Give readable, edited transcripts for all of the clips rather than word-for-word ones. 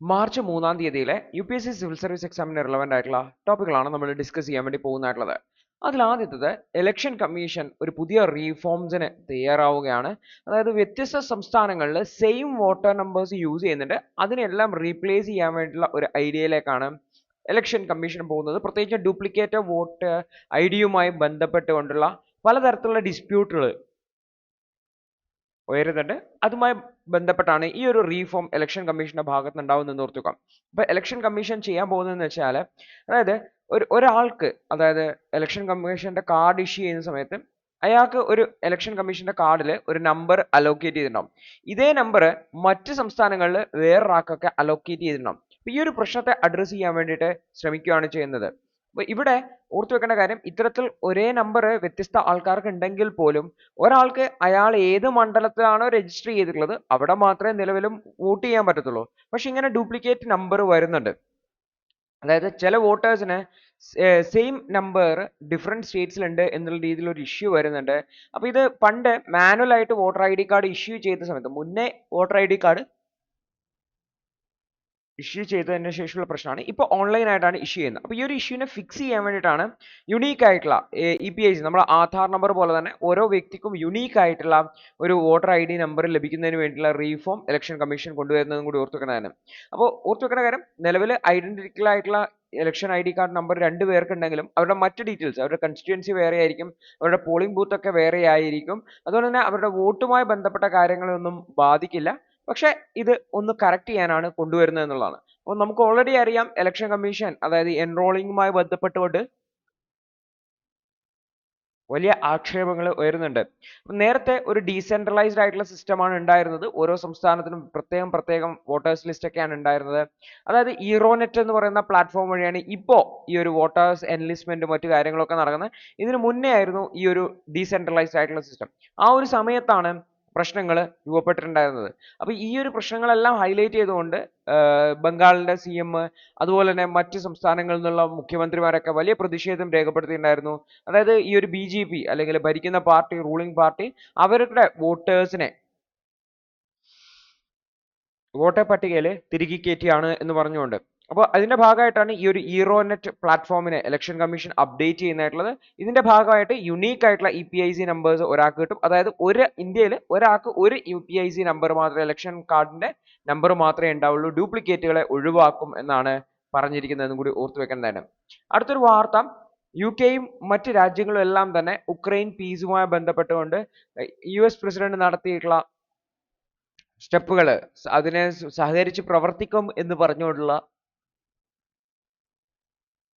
March 3-ാം തീയതിയിലെ UPSC civil service എക്സാമിന് relevant ആയിട്ടുള്ള ടോപ്പിക്കുകളാണ് നമ്മൾ ഡിസ്കസ് ചെയ്യാൻ വേണ്ടി പോകുന്നതായിട്ടുള്ളത്. അതിലാദ്യത്തത് ഇലക്ഷൻ കമ്മീഷൻ ഒരു പുതിയ റീഫോംസിന് തയ്യാറാവുകയാണ്. അതായത് വ്യത്യസ്ത സംസ്ഥാനങ്ങളിൽ സെയിം വോട്ടർ നമ്പേഴ്സ് യൂസ് ചെയ്യുന്നുണ്ട്, അതിനെല്ലാം റീപ്ലേസ് ചെയ്യാൻ വേണ്ടിയിട്ടുള്ള ഒരു ഐഡിയയിലേക്കാണ് ഇലക്ഷൻ കമ്മീഷൻ പോകുന്നത്. പ്രത്യേകിച്ച് ഡ്യൂപ്ലിക്കേറ്റ് വോട്ട് ഐഡിയുമായി ബന്ധപ്പെട്ടുകൊണ്ടുള്ള പലതരത്തിലുള്ള ഡിസ്പ്യൂട്ടുകൾ ഉയരുന്നുണ്ട്. അതുമായി ബന്ധപ്പെട്ടാണ് ഈ ഒരു റീഫോം ഇലക്ഷൻ കമ്മീഷന്റെ ഭാഗത്ത് ഉണ്ടാവുമെന്ന് ഓർത്തുക. അപ്പൊ ഇലക്ഷൻ കമ്മീഷൻ ചെയ്യാൻ പോകുന്നതെന്ന് വെച്ചാൽ, അതായത് ഒരാൾക്ക്, അതായത് ഇലക്ഷൻ കമ്മീഷന്റെ കാർഡ് ഇഷ്യൂ ചെയ്യുന്ന സമയത്ത് അയാൾക്ക് ഒരു ഇലക്ഷൻ കമ്മീഷന്റെ കാർഡിൽ ഒരു നമ്പർ അലോക്കേറ്റ് ചെയ്തിട്ടുണ്ടാവും. ഇതേ നമ്പർ മറ്റ് സംസ്ഥാനങ്ങളിൽ വേറൊരാൾക്കൊക്കെ അലോക്കേറ്റ് ചെയ്തിട്ടുണ്ടാവും. അപ്പൊ ഈ ഒരു പ്രശ്നത്തെ അഡ്രസ് ചെയ്യാൻ വേണ്ടിയിട്ട് ശ്രമിക്കുകയാണ് ചെയ്യുന്നത്. അപ്പൊ ഇവിടെ ഓർത്തു വെക്കേണ്ട കാര്യം, ഇത്തരത്തിൽ ഒരേ നമ്പർ വ്യത്യസ്ത ആൾക്കാർക്ക് ഉണ്ടെങ്കിൽ പോലും ഒരാൾക്ക് അയാൾ ഏത് മണ്ഡലത്തിലാണോ രജിസ്റ്റർ ചെയ്തിട്ടുള്ളത് അവിടെ മാത്രമേ നിലവിലും വോട്ട് ചെയ്യാൻ പറ്റത്തുള്ളൂ. പക്ഷെ ഇങ്ങനെ ഡ്യൂപ്ലിക്കേറ്റ് നമ്പർ വരുന്നുണ്ട്. അതായത് ചില വോട്ടേഴ്സിന് സെയിം നമ്പർ ഡിഫറെൻറ്റ് സ്റ്റേറ്റ്സിലുണ്ട് എന്നുള്ള രീതിയിൽ ഒരു ഇഷ്യൂ വരുന്നുണ്ട്. അപ്പോൾ ഇത് പണ്ട് മാനുവൽ ആയിട്ട് വോട്ടർ ID കാർഡ് ഇഷ്യൂ ചെയ്ത സമയത്ത്, മുന്നേ വോട്ടർ ID കാർഡ് ഇഷ്യൂ ചെയ്തതിന് ശേഷമുള്ള പ്രശ്നമാണ്. ഇപ്പോൾ ഓൺലൈൻ ആയിട്ടാണ് ഇഷ്യൂ ചെയ്യുന്നത്. അപ്പോൾ ഈ ഒരു ഇഷ്യൂനെ ഫിക്സ് ചെയ്യാൻ വേണ്ടിയിട്ടാണ് യുണീക്ക് ആയിട്ടുള്ള EPIC, നമ്മുടെ ആധാർ നമ്പർ പോലെ തന്നെ ഓരോ വ്യക്തിക്കും യുണീക്ക് ആയിട്ടുള്ള ഒരു വോട്ടർ ID നമ്പർ ലഭിക്കുന്നതിന് വേണ്ടിയുള്ള റീഫോം ഇലക്ഷൻ കമ്മീഷൻ കൊണ്ടുവരുന്നതും കൂടി ഓർത്തു വെക്കണതാണ്. അപ്പോൾ ഓർത്തു വെക്കേണ്ട കാര്യം, നിലവിൽ ഐഡന്റിറ്റിക്കൽ ആയിട്ടുള്ള ഇലക്ഷൻ ID കാർഡ് നമ്പർ 2 പേർക്കുണ്ടെങ്കിലും അവരുടെ മറ്റ് ഡീറ്റെയിൽസ്, അവരുടെ കൺസ്റ്റിറ്റ്യുവൻസി വേറെ ആയിരിക്കും, അവരുടെ പോളിംഗ് ബൂത്ത് ഒക്കെ വേറെ ആയിരിക്കും. അതുപോലെ തന്നെ അവരുടെ വോട്ടുമായി ബന്ധപ്പെട്ട കാര്യങ്ങളൊന്നും ബാധിക്കില്ല. പക്ഷെ ഇത് ഒന്ന് കറക്റ്റ് ചെയ്യാനാണ് കൊണ്ടുവരുന്നത് എന്നുള്ളതാണ്. അപ്പോൾ നമുക്ക് ഓൾറെഡി അറിയാം, ഇലക്ഷൻ കമ്മീഷൻ അതായത് എൻറോളിംഗുമായി ബന്ധപ്പെട്ടുകൊണ്ട് വലിയ ആക്ഷേപങ്ങൾ ഉയരുന്നുണ്ട്. നേരത്തെ ഒരു ഡീസെൻട്രലൈസ്ഡ് ആയിട്ടുള്ള സിസ്റ്റമാണ് ഉണ്ടായിരുന്നത്. ഓരോ സംസ്ഥാനത്തിനും പ്രത്യേകം പ്രത്യേകം വോട്ടേഴ്സ് ലിസ്റ്റ് ഒക്കെയാണ് ഉണ്ടായിരുന്നത്. അതായത് ഇറോനെറ്റ് എന്ന് പറയുന്ന പ്ലാറ്റ്ഫോം വഴിയാണ് ഇപ്പോൾ ഈ ഒരു വോട്ടേഴ്സ് എൻലിസ്റ്റ്മെന്റ് മറ്റു കാര്യങ്ങളൊക്കെ നടക്കുന്നത്. ഇതിന് മുന്നേ ആയിരുന്നു ഈ ഒരു ഡീസെൻട്രലൈസ്ഡ് ആയിട്ടുള്ള സിസ്റ്റം. ആ ഒരു സമയത്താണ് പ്രശ്നങ്ങൾ രൂപപ്പെട്ടിട്ടുണ്ടായിരുന്നത്. അപ്പോൾ ഈ ഒരു പ്രശ്നങ്ങളെല്ലാം ഹൈലൈറ്റ് ചെയ്തുകൊണ്ട് ബംഗാളിന്റെ CM, അതുപോലെ തന്നെ മറ്റ് സംസ്ഥാനങ്ങളിൽ നിന്നുള്ള മുഖ്യമന്ത്രിമാരൊക്കെ വലിയ പ്രതിഷേധം രേഖപ്പെടുത്തിയിട്ടുണ്ടായിരുന്നു. അതായത് ഈ ഒരു BJP അല്ലെങ്കിൽ ഭരിക്കുന്ന പാർട്ടി, റൂളിംഗ് പാർട്ടി അവരുടെ വോട്ടേഴ്സിനെ വോട്ടർ പട്ടികയിൽ തിരികെ കയറ്റിയാണ് എന്ന് പറഞ്ഞുകൊണ്ട്. അപ്പോൾ അതിന്റെ ഭാഗമായിട്ടാണ് ഈ ഒരു ഇറോനെറ്റ് പ്ലാറ്റ്ഫോമിനെ ഇലക്ഷൻ കമ്മീഷൻ അപ്ഡേറ്റ് ചെയ്യുന്നതായിട്ടുള്ളത്. ഇതിന്റെ ഭാഗമായിട്ട് യുണീക്ക് ആയിട്ടുള്ള EPIC നമ്പേഴ്സ് ഒരാൾക്ക് കിട്ടും. അതായത് ഇന്ത്യയിൽ ഒരാൾക്ക് ഒരു UPIC നമ്പർ മാത്രമേ, ഇലക്ഷൻ കാർഡിന്റെ നമ്പർ മാത്രമേ ഉണ്ടാവുള്ളൂ. ഡ്യൂപ്ലിക്കേറ്റുകളെ ഒഴിവാക്കും എന്നാണ് പറഞ്ഞിരിക്കുന്നതെന്നും കൂടി ഓർത്തു വെക്കേണ്ടതാണ്. അടുത്തൊരു വാർത്ത, UK-യും മറ്റ് രാജ്യങ്ങളും എല്ലാം തന്നെ ഉക്രൈൻ പീസുമായി ബന്ധപ്പെട്ടുകൊണ്ട് US പ്രസിഡന്റ് നടത്തിയിട്ടുള്ള സ്റ്റെപ്പുകൾ, അതിനെ സഹകരിച്ച് പ്രവർത്തിക്കും എന്ന് പറഞ്ഞുകൊണ്ടുള്ള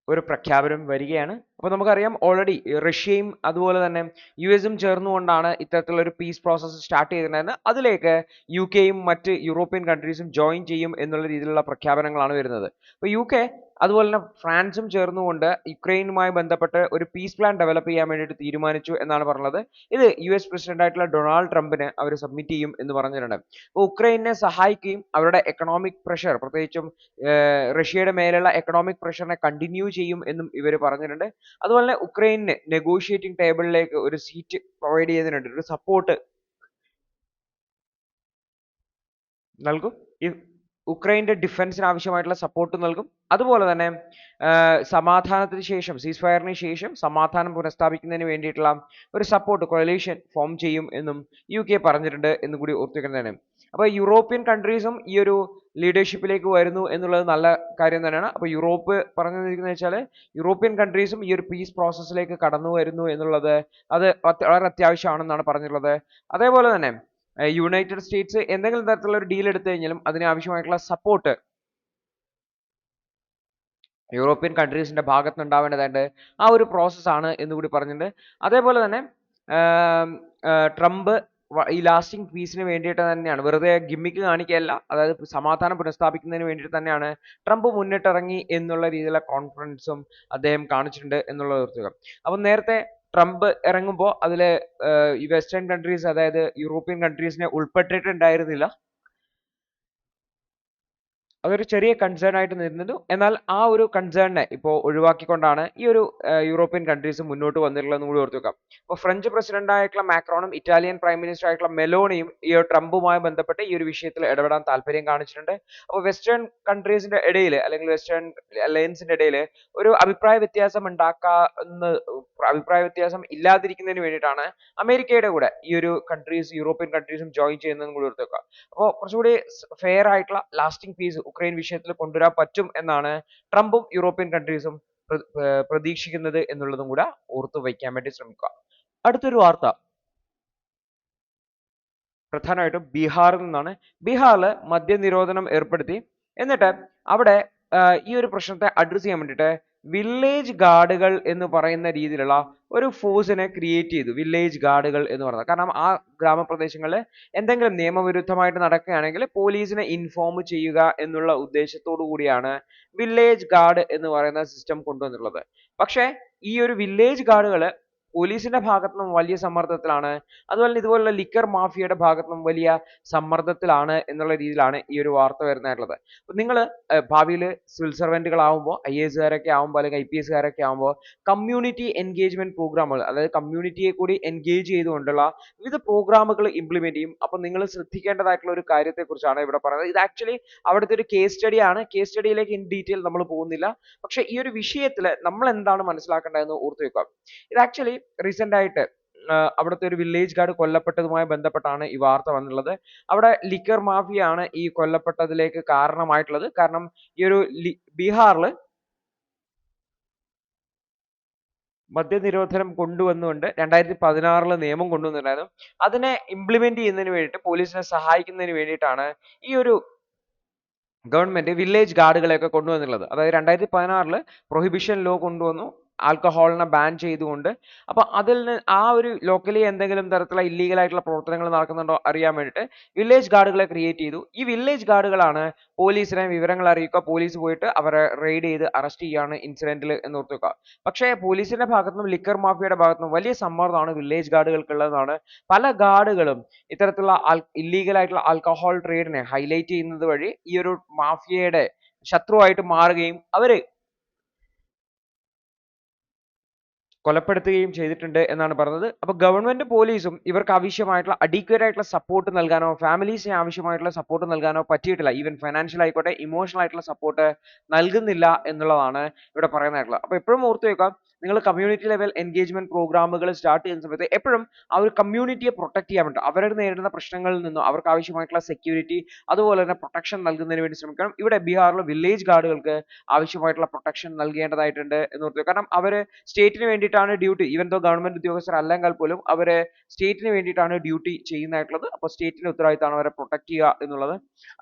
ഒരു പ്രഖ്യാപനം വരികയാണ്. അപ്പോൾ നമുക്കറിയാം, ഓൾറെഡി റഷ്യയും അതുപോലെ തന്നെ US-ഉം ചേർന്നുകൊണ്ടാണ് ഇത്തരത്തിലുള്ള ഒരു പീസ് പ്രോസസ്സ് സ്റ്റാർട്ട് ചെയ്തിട്ടുണ്ടായിരുന്നത്. അതിലേക്ക് UK-യും മറ്റ് യൂറോപ്യൻ കൺട്രീസും ജോയിൻ ചെയ്യും എന്നുള്ള രീതിയിലുള്ള പ്രഖ്യാപനങ്ങളാണ് വരുന്നത്. അപ്പോൾ UK അതുപോലെ തന്നെ ഫ്രാൻസും ചേർന്നുകൊണ്ട് യുക്രൈനുമായി ബന്ധപ്പെട്ട് ഒരു പീസ് പ്ലാൻ ഡെവലപ്പ് ചെയ്യാൻ വേണ്ടിയിട്ട് തീരുമാനിച്ചു എന്നാണ് പറഞ്ഞത്. ഇത് US പ്രസിഡന്റ് ആയിട്ടുള്ള ഡൊണാൾഡ് ട്രംപിന് അവർ സബ്മിറ്റ് ചെയ്യും എന്ന് പറഞ്ഞിട്ടുണ്ട്. അപ്പോൾ ഉക്രൈനെ സഹായിക്കുകയും അവരുടെ എക്കണോമിക് പ്രഷർ, പ്രത്യേകിച്ചും റഷ്യയുടെ മേലുള്ള എക്കണോമിക് പ്രഷറിനെ കണ്ടിന്യൂ ചെയ്യും എന്നും ഇവർ പറഞ്ഞിട്ടുണ്ട്. അതുപോലെ തന്നെ ഉക്രൈന് നെഗോഷിയേറ്റിംഗ് ടേബിളിലേക്ക് ഒരു സീറ്റ് പ്രൊവൈഡ് ചെയ്തിട്ടുണ്ട്, ഒരു സപ്പോർട്ട് നൽകും. ഉക്രൈന്റെ ഡിഫൻസിന് ആവശ്യമായിട്ടുള്ള സപ്പോർട്ട് നൽകും. അതുപോലെ തന്നെ സമാധാനത്തിന് ശേഷം, സീസ് ഫയറിന് ശേഷം സമാധാനം പുനഃസ്ഥാപിക്കുന്നതിന് വേണ്ടിയിട്ടുള്ള ഒരു സപ്പോർട്ട് കൊയലീഷൻ ഫോം ചെയ്യും എന്നും UK പറഞ്ഞിട്ടുണ്ട് എന്ന് കൂടി ഓർത്തിരിക്കുന്നതാണ്. അപ്പോൾ യൂറോപ്യൻ കൺട്രീസും ഈ ഒരു ലീഡർഷിപ്പിലേക്ക് വരുന്നു എന്നുള്ളത് നല്ല കാര്യം തന്നെയാണ്. അപ്പോൾ യൂറോപ്പ് പറഞ്ഞിരിക്കുന്നത് വെച്ചാൽ, യൂറോപ്യൻ കൺട്രീസും ഈ ഒരു പീസ് പ്രോസസ്സിലേക്ക് കടന്നു വരുന്നു എന്നുള്ളത് അത് വളരെ അത്യാവശ്യമാണെന്നാണ് പറഞ്ഞിട്ടുള്ളത്. അതേപോലെ തന്നെ യുണൈറ്റഡ് സ്റ്റേറ്റ്സ് എന്തെങ്കിലും തരത്തിലുള്ള ഒരു ഡീൽ എടുത്തു കഴിഞ്ഞാലും അതിന് ആവശ്യമായിട്ടുള്ള സപ്പോർട്ട് യൂറോപ്യൻ കൺട്രീസിന്റെ ഭാഗത്ത് ഉണ്ടാവേണ്ടതായിട്ട് ആ ഒരു പ്രോസസ്സാണ് എന്ന് കൂടി പറഞ്ഞിട്ടുണ്ട്. അതേപോലെ തന്നെ ട്രംപ് ഈ ലാസ്റ്റിംഗ് പീസിന് വേണ്ടിയിട്ട് തന്നെയാണ്, വെറുതെ ഗിമ്മിക്ക് കാണിക്കുകയല്ല, അതായത് സമാധാനം പുനഃസ്ഥാപിക്കുന്നതിന് വേണ്ടിയിട്ട് തന്നെയാണ് ട്രംപ് മുന്നിട്ടിറങ്ങി എന്നുള്ള രീതിയിലുള്ള കോൺഫിഡൻസും അദ്ദേഹം കാണിച്ചിട്ടുണ്ട് എന്നുള്ളത് ഓർക്കുക. അപ്പം നേരത്തെ ട്രംപ് ഇറങ്ങുമ്പോൾ അതിൽ ഈ വെസ്റ്റേൺ കൺട്രീസ്, അതായത് യൂറോപ്യൻ കൺട്രീസിനെ ഉൾപ്പെട്ടിട്ടുണ്ടായിരുന്നില്ല. അതൊരു ചെറിയ കൺസേൺ ആയിട്ട് നിന്നിരുന്നു. എന്നാൽ ആ ഒരു കൺസേണിനെ ഇപ്പോൾ ഒഴിവാക്കിക്കൊണ്ടാണ് ഈ ഒരു യൂറോപ്യൻ കൺട്രീസ് മുന്നോട്ട് വന്നിട്ടുള്ളതെന്ന് കൂടി ഓർത്ത് വെക്കാം. അപ്പോൾ ഫ്രഞ്ച് പ്രസിഡന്റ് ആയിട്ടുള്ള മാക്രോണും ഇറ്റാലിയൻ പ്രൈം മിനിസ്റ്റർ ആയിട്ടുള്ള മെലോണിയും ഈ ട്രംപുമായി ബന്ധപ്പെട്ട് ഈ ഒരു വിഷയത്തിൽ ഇടപെടാൻ താല്പര്യം കാണിച്ചിട്ടുണ്ട്. അപ്പോൾ വെസ്റ്റേൺ കൺട്രീസിന്റെ ഇടയിൽ അല്ലെങ്കിൽ വെസ്റ്റേൺ അലയൻസിന്റെ ഇടയിൽ ഒരു അഭിപ്രായ വ്യത്യാസം ഇല്ലാതിരിക്കുന്നതിന് വേണ്ടിയിട്ടാണ് അമേരിക്കയുടെ കൂടെ ഈ ഒരു കൺട്രീസ് യൂറോപ്യൻ കൺട്രീസും ജോയിൻ ചെയ്യുന്നതും കൂടി ഓർത്ത് വെക്കുക. അപ്പോൾ കുറച്ചുകൂടി ഫെയർ ആയിട്ടുള്ള ലാസ്റ്റിംഗ് പീസ് ഉക്രൈൻ വിഷയത്തിൽ കൊണ്ടുവരാൻ പറ്റും എന്നാണ് ട്രംപും യൂറോപ്യൻ കൺട്രീസും പ്രതീക്ഷിക്കുന്നത് എന്നുള്ളതും കൂടെ ഓർത്തു വയ്ക്കാൻ വേണ്ടി ശ്രമിക്കുക. അടുത്തൊരു വാർത്ത പ്രധാനമായിട്ടും ബീഹാറിൽ നിന്നാണ്. ബീഹാറിൽ മദ്യനിരോധനം ഏർപ്പെടുത്തി. എന്നിട്ട് അവിടെ ഈ ഒരു പ്രശ്നത്തെ അഡ്രസ് ചെയ്യാൻ വേണ്ടിയിട്ട് വില്ലേജ് ഗാർഡുകൾ എന്ന് പറയുന്ന രീതിയിലുള്ള ഒരു ഫോഴ്സിനെ ക്രിയേറ്റ് ചെയ്തു. വില്ലേജ് ഗാർഡുകൾ എന്ന് പറയുന്നത് കാരണം ആ ഗ്രാമപ്രദേശങ്ങളിൽ എന്തെങ്കിലും നിയമവിരുദ്ധമായിട്ട് നടക്കുകയാണെങ്കിൽ പോലീസിനെ ഇൻഫോം ചെയ്യുക എന്നുള്ള ഉദ്ദേശത്തോടു കൂടിയാണ് വില്ലേജ് ഗാർഡ് എന്ന് പറയുന്ന സിസ്റ്റം കൊണ്ടുവന്നിട്ടുള്ളത്. പക്ഷേ ഈ ഒരു വില്ലേജ് ഗാർഡുകൾ പോലീസിന്റെ ഭാഗത്തു നിന്നും വലിയ സമ്മർദ്ദത്തിലാണ്, അതുപോലെ തന്നെ ഇതുപോലുള്ള ലിക്കർ മാഫിയയുടെ ഭാഗത്തു നിന്നും വലിയ സമ്മർദ്ദത്തിലാണ് എന്നുള്ള രീതിയിലാണ് ഈ ഒരു വാർത്ത വരുന്നതായിട്ടുള്ളത്. നിങ്ങൾ ഭാവിയിൽ സിവിൽ സർവന്റുകളാവുമ്പോൾ IAS കാരൊക്കെ ആവുമ്പോൾ അല്ലെങ്കിൽ IPS കാരൊക്കെ ആവുമ്പോൾ കമ്മ്യൂണിറ്റി എൻഗേജ്മെന്റ് പ്രോഗ്രാമുകൾ, അതായത് കമ്മ്യൂണിറ്റിയെ കൂടി എൻഗേജ് ചെയ്തുകൊണ്ടുള്ള വിവിധ പ്രോഗ്രാമുകൾ ഇംപ്ലിമെന്റ് ചെയ്യും. അപ്പോൾ നിങ്ങൾ ശ്രദ്ധിക്കേണ്ടതായിട്ടുള്ള ഒരു കാര്യത്തെ കുറിച്ചാണ് ഇവിടെ പറയുന്നത്. ഇത് ആക്ച്വലി അവിടുത്തെ ഒരു കേസ് സ്റ്റഡി ആണ്. കേസ് സ്റ്റഡിയിലേക്ക് ഇൻ ഡീറ്റെയിൽ നമ്മൾ പോകുന്നില്ല. പക്ഷേ ഈ ഒരു വിഷയത്തിൽ നമ്മൾ എന്താണ് മനസ്സിലാക്കേണ്ടതെന്ന് ഓർത്ത് വെക്കുക. ഇത് ആക്ച്വലി റീസെന്റ് ആയിട്ട് അവിടുത്തെ ഒരു വില്ലേജ് ഗാർഡ് കൊല്ലപ്പെട്ടതുമായി ബന്ധപ്പെട്ടാണ് ഈ വാർത്ത വന്നിട്ടുള്ളത്. അവിടെ ലിക്കർ മാഫിയ ആണ് ഈ കൊല്ലപ്പെട്ടതിലേക്ക് കാരണമായിട്ടുള്ളത്. കാരണം ഈ ഒരു ബീഹാറിൽ മദ്യനിരോധനം കൊണ്ടുവന്നുകൊണ്ട് 2016 നിയമം കൊണ്ടുവന്നിട്ടുണ്ടായിരുന്നു. അതിനെ ഇംപ്ലിമെന്റ് ചെയ്യുന്നതിന് വേണ്ടിയിട്ട് പോലീസിനെ സഹായിക്കുന്നതിന് വേണ്ടിയിട്ടാണ് ഈ ഒരു ഗവൺമെന്റ് വില്ലേജ് ഗാർഡുകളെയൊക്കെ കൊണ്ടുവന്നിട്ടുള്ളത്. അതായത് 2016 പ്രൊഹിബിഷൻ ലോ കൊണ്ടുവന്നു, ആൽക്കഹോളിനെ ബാൻ ചെയ്തുകൊണ്ട്. അപ്പൊ ആ ഒരു ലോക്കലി എന്തെങ്കിലും തരത്തിലുള്ള ഇല്ലീഗൽ ആയിട്ടുള്ള പ്രവർത്തനങ്ങൾ നടക്കുന്നുണ്ടോ അറിയാൻ വേണ്ടിയിട്ട് വില്ലേജ് ഗാർഡുകളെ ക്രിയേറ്റ് ചെയ്തു. ഈ വില്ലേജ് ഗാർഡുകളാണ് പോലീസിനെ വിവരങ്ങൾ അറിയിക്കുക, പോലീസ് പോയിട്ട് അവരെ റെയ്ഡ് ചെയ്ത് അറസ്റ്റ് ചെയ്യാണ് ഇൻസിഡന്റിൽ എന്ന് ഓർത്ത് വെക്കുക. പക്ഷേ പോലീസിന്റെ ഭാഗത്തുനിന്നും ലിക്കർ മാഫിയയുടെ ഭാഗത്തുനിന്നും വലിയ സമ്മർദ്ദമാണ് വില്ലേജ് ഗാർഡുകൾക്കുള്ളതാണ്. പല ഗാർഡുകളും ഇത്തരത്തിലുള്ള ഇല്ലീഗൽ ആയിട്ടുള്ള ആൽക്കഹോൾ ട്രേഡിനെ ഹൈലൈറ്റ് ചെയ്യുന്നത് വഴി ഈ ഒരു മാഫിയയുടെ ശത്രുവായിട്ട് മാറുകയും അവര് കൊലപ്പെടുത്തുകയും ചെയ്തിട്ടുണ്ട് എന്നാണ് പറഞ്ഞത്. അപ്പോൾ ഗവൺമെന്റ് പോലീസും ഇവർക്ക് ആവശ്യമായിട്ടുള്ള അഡീക്വേറ്റ് ആയിട്ടുള്ള സപ്പോർട്ട് നൽകാനോ ഫാമിലീസിന് ആവശ്യമായിട്ടുള്ള സപ്പോർട്ട് നൽകാനോ പറ്റിയിട്ടില്ല. ഈവൻ ഫൈനാൻഷ്യൽ ആയിക്കോട്ടെ ഇമോഷണൽ ആയിട്ടുള്ള സപ്പോർട്ട് നൽകുന്നില്ല എന്നുള്ളതാണ് ഇവിടെ പറയുന്നതായിട്ടുള്ളത്. അപ്പോൾ എപ്പോഴും ഓർത്ത് വെക്കുക, നിങ്ങൾ കമ്മ്യൂണിറ്റി ലെവൽ എൻഗേജ്മെന്റ് പ്രോഗ്രാമുകൾ സ്റ്റാർട്ട് ചെയ്യുന്ന സമയത്ത് എപ്പോഴും ആ ഒരു കമ്മ്യൂണിറ്റിയെ പ്രൊട്ടക്ട് ചെയ്യാൻ വേണ്ടി അവർ നേരിടുന്ന പ്രശ്നങ്ങളിൽ നിന്നും അവർക്ക് ആവശ്യമായിട്ടുള്ള സെക്യൂരിറ്റി അതുപോലെ തന്നെ പ്രൊട്ടക്ഷൻ നൽകുന്നതിന് വേണ്ടി ശ്രമിക്കണം. ഇവിടെ ബീഹാറിലെ വില്ലേജ് ഗാർഡുകൾക്ക് ആവശ്യമായിട്ടുള്ള പ്രൊട്ടക്ഷൻ നൽകേണ്ടതായിട്ടുണ്ട് എന്ന് ഓർത്ത് കാരണം അവര് സ്റ്റേറ്റിന് വേണ്ടിയിട്ടാണ് ഡ്യൂട്ടി. ഈവൻ ദോ ഗവൺമെന്റ് ഉദ്യോഗസ്ഥർ അല്ലെങ്കിൽ പോലും അവര് സ്റ്റേറ്റിന് വേണ്ടിയിട്ടാണ് ഡ്യൂട്ടി ചെയ്യുന്നതായിട്ടുള്ളത്. അപ്പോൾ സ്റ്റേറ്റിന്റെ ഉത്തരവാദിത്തമാണ് അവരെ പ്രൊട്ടക്ട് ചെയ്യുക എന്നുള്ളത്.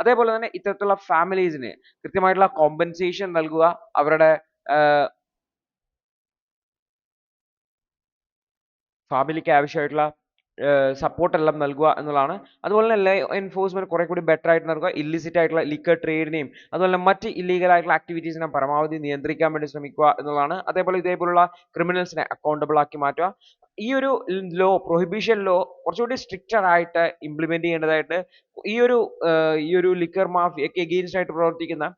അതേപോലെ തന്നെ ഇത്തരത്തിലുള്ള ഫാമിലീസിന് കൃത്യമായിട്ടുള്ള കോമ്പൻസേഷൻ നൽകുക, അവരുടെ ഫാമിലിക്ക് ആവശ്യമായിട്ടുള്ള സപ്പോർട്ട് എല്ലാം നൽകുക എന്നുള്ളതാണ്. അതുപോലെ തന്നെ എൻഫോഴ്സ്മെന്റ് കുറെ കൂടി ബെറ്റർ ആയിട്ട് നൽകുക, ഇല്ലിസിറ്റ് ആയിട്ടുള്ള ലിക്കർ ട്രേഡിനെയും അതുപോലെ തന്നെ മറ്റ് ഇല്ലീഗൽ ആയിട്ടുള്ള ആക്ടിവിറ്റീസിനെ പരമാവധി നിയന്ത്രിക്കാൻ വേണ്ടി ശ്രമിക്കുക എന്നുള്ളതാണ്. അതേപോലെ ഇതേപോലുള്ള ക്രിമിനൽസിനെ അക്കൗണ്ടബിൾ ആക്കി മാറ്റുക. ഈ ഒരു പ്രൊഹിബിഷൻ ലോ കുറച്ചുകൂടി സ്ട്രിക്റ്റർ ആയിട്ട് ഇംപ്ലിമെന്റ് ചെയ്യേണ്ടതായിട്ട് ഈ ഒരു ലിക്കർ മാഫിയക്ക് എഗെയിൻസ്റ്റ് ആയിട്ട് പ്രവർത്തിക്കുന്ന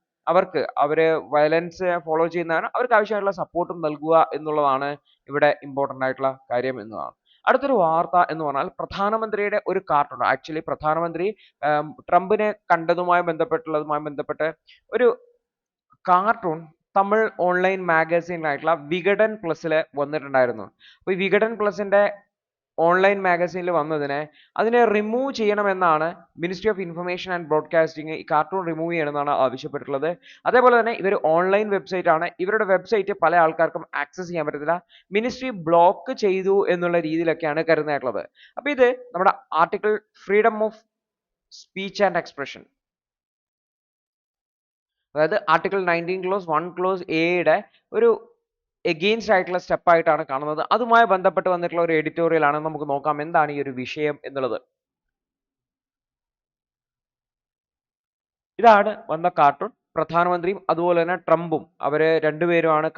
അവര് വയലൻസ് ഫോളോ ചെയ്യുന്നതാണ് അവർക്ക് ആവശ്യമായിട്ടുള്ള സപ്പോർട്ടും നൽകുക എന്നുള്ളതാണ് ഇവിടെ ഇമ്പോർട്ടന്റ് ആയിട്ടുള്ള കാര്യം എന്നതാണ്. അടുത്തൊരു വാർത്ത എന്ന് പറഞ്ഞാൽ പ്രധാനമന്ത്രിയുടെ ഒരു കാർട്ടൂൺ. ആക്ച്വലി പ്രധാനമന്ത്രി ട്രംപിനെ കണ്ടതുമായി ബന്ധപ്പെട്ട് ഒരു കാർട്ടൂൺ തമിഴ് ഓൺലൈൻ മാഗസീനായിട്ടുള്ള വികടൻ പ്ലസിൽ വന്നിട്ടുണ്ടായിരുന്നു. അപ്പോൾ ഈ വികടൻ പ്ലസിന്റെ ഓൺലൈൻ മാഗസീനിൽ വന്നതിനെ അതിനെ റിമൂവ് ചെയ്യണമെന്നാണ് ministry of information and broadcasting ഈ കാർട്ടൂൺ റിമൂവ് ചെയ്യണമെന്നാണ് ആവശ്യപ്പെട്ടിട്ടുള്ളത്. അതേപോലെ തന്നെ ഇവർ ഓൺലൈൻ വെബ്സൈറ്റ് ആണ്, ഇവരുടെ വെബ്സൈറ്റ് പല ആൾക്കാർക്കും ആക്സസ് ചെയ്യാൻ പറ്റത്തില്ല, മിനിസ്ട്രി ബ്ലോക്ക് ചെയ്തു എന്നുള്ള രീതിയിലൊക്കെയാണ് കരുതുന്നതായിട്ടുള്ളത്. അപ്പോൾ ഇത് നമ്മുടെ article freedom of speech and expression, അതായത് ആർട്ടിക്കിൾ 19 ക്ലോസ് 1 ക്ലോസ് എയുടെ ഒരു എഗെയിൻസ്റ്റ് ആയിട്ടുള്ള സ്റ്റെപ്പ് ആയിട്ടാണ് കാണുന്നത്. അതുമായി ബന്ധപ്പെട്ട് വന്നിട്ടുള്ള ഒരു എഡിറ്റോറിയൽ ആണ്. നമുക്ക് നോക്കാം എന്താണ് ഈ ഒരു വിഷയം എന്നുള്ളത്. ഇതാണ് വന്ന കാർട്ടൂൺ. പ്രധാനമന്ത്രിയും അതുപോലെ തന്നെ ട്രംപും അവര് രണ്ടുപേരുമാണ്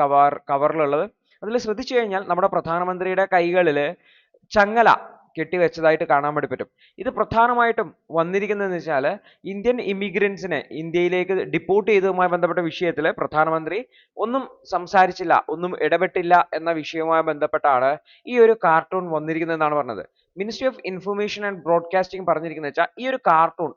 കവറിലുള്ളത്. അതിൽ ശ്രദ്ധിച്ചു കഴിഞ്ഞാൽ നമ്മുടെ പ്രധാനമന്ത്രിയുടെ കൈകളിൽ ചങ്ങല കെട്ടിവെച്ചതായിട്ട് കാണാൻ വേണ്ടി പറ്റും. ഇത് പ്രധാനമായിട്ടും വന്നിരിക്കുന്നതെന്ന് വെച്ചാൽ ഇന്ത്യൻ ഇമിഗ്രൻസിനെ ഇന്ത്യയിലേക്ക് ഡിപ്പോർട്ട് ചെയ്തതുമായി ബന്ധപ്പെട്ട വിഷയത്തിൽ പ്രധാനമന്ത്രി ഒന്നും സംസാരിച്ചില്ല, ഒന്നും ഇടപെട്ടില്ല എന്ന വിഷയവുമായി ബന്ധപ്പെട്ടാണ് ഈ ഒരു കാർട്ടൂൺ വന്നിരിക്കുന്നതെന്നാണ് പറഞ്ഞത്. Ministry of information and broadcasting പറഞ്ഞിരിക്കുന്നത് വെച്ചാൽ ഈ ഒരു കാർട്ടൂൺ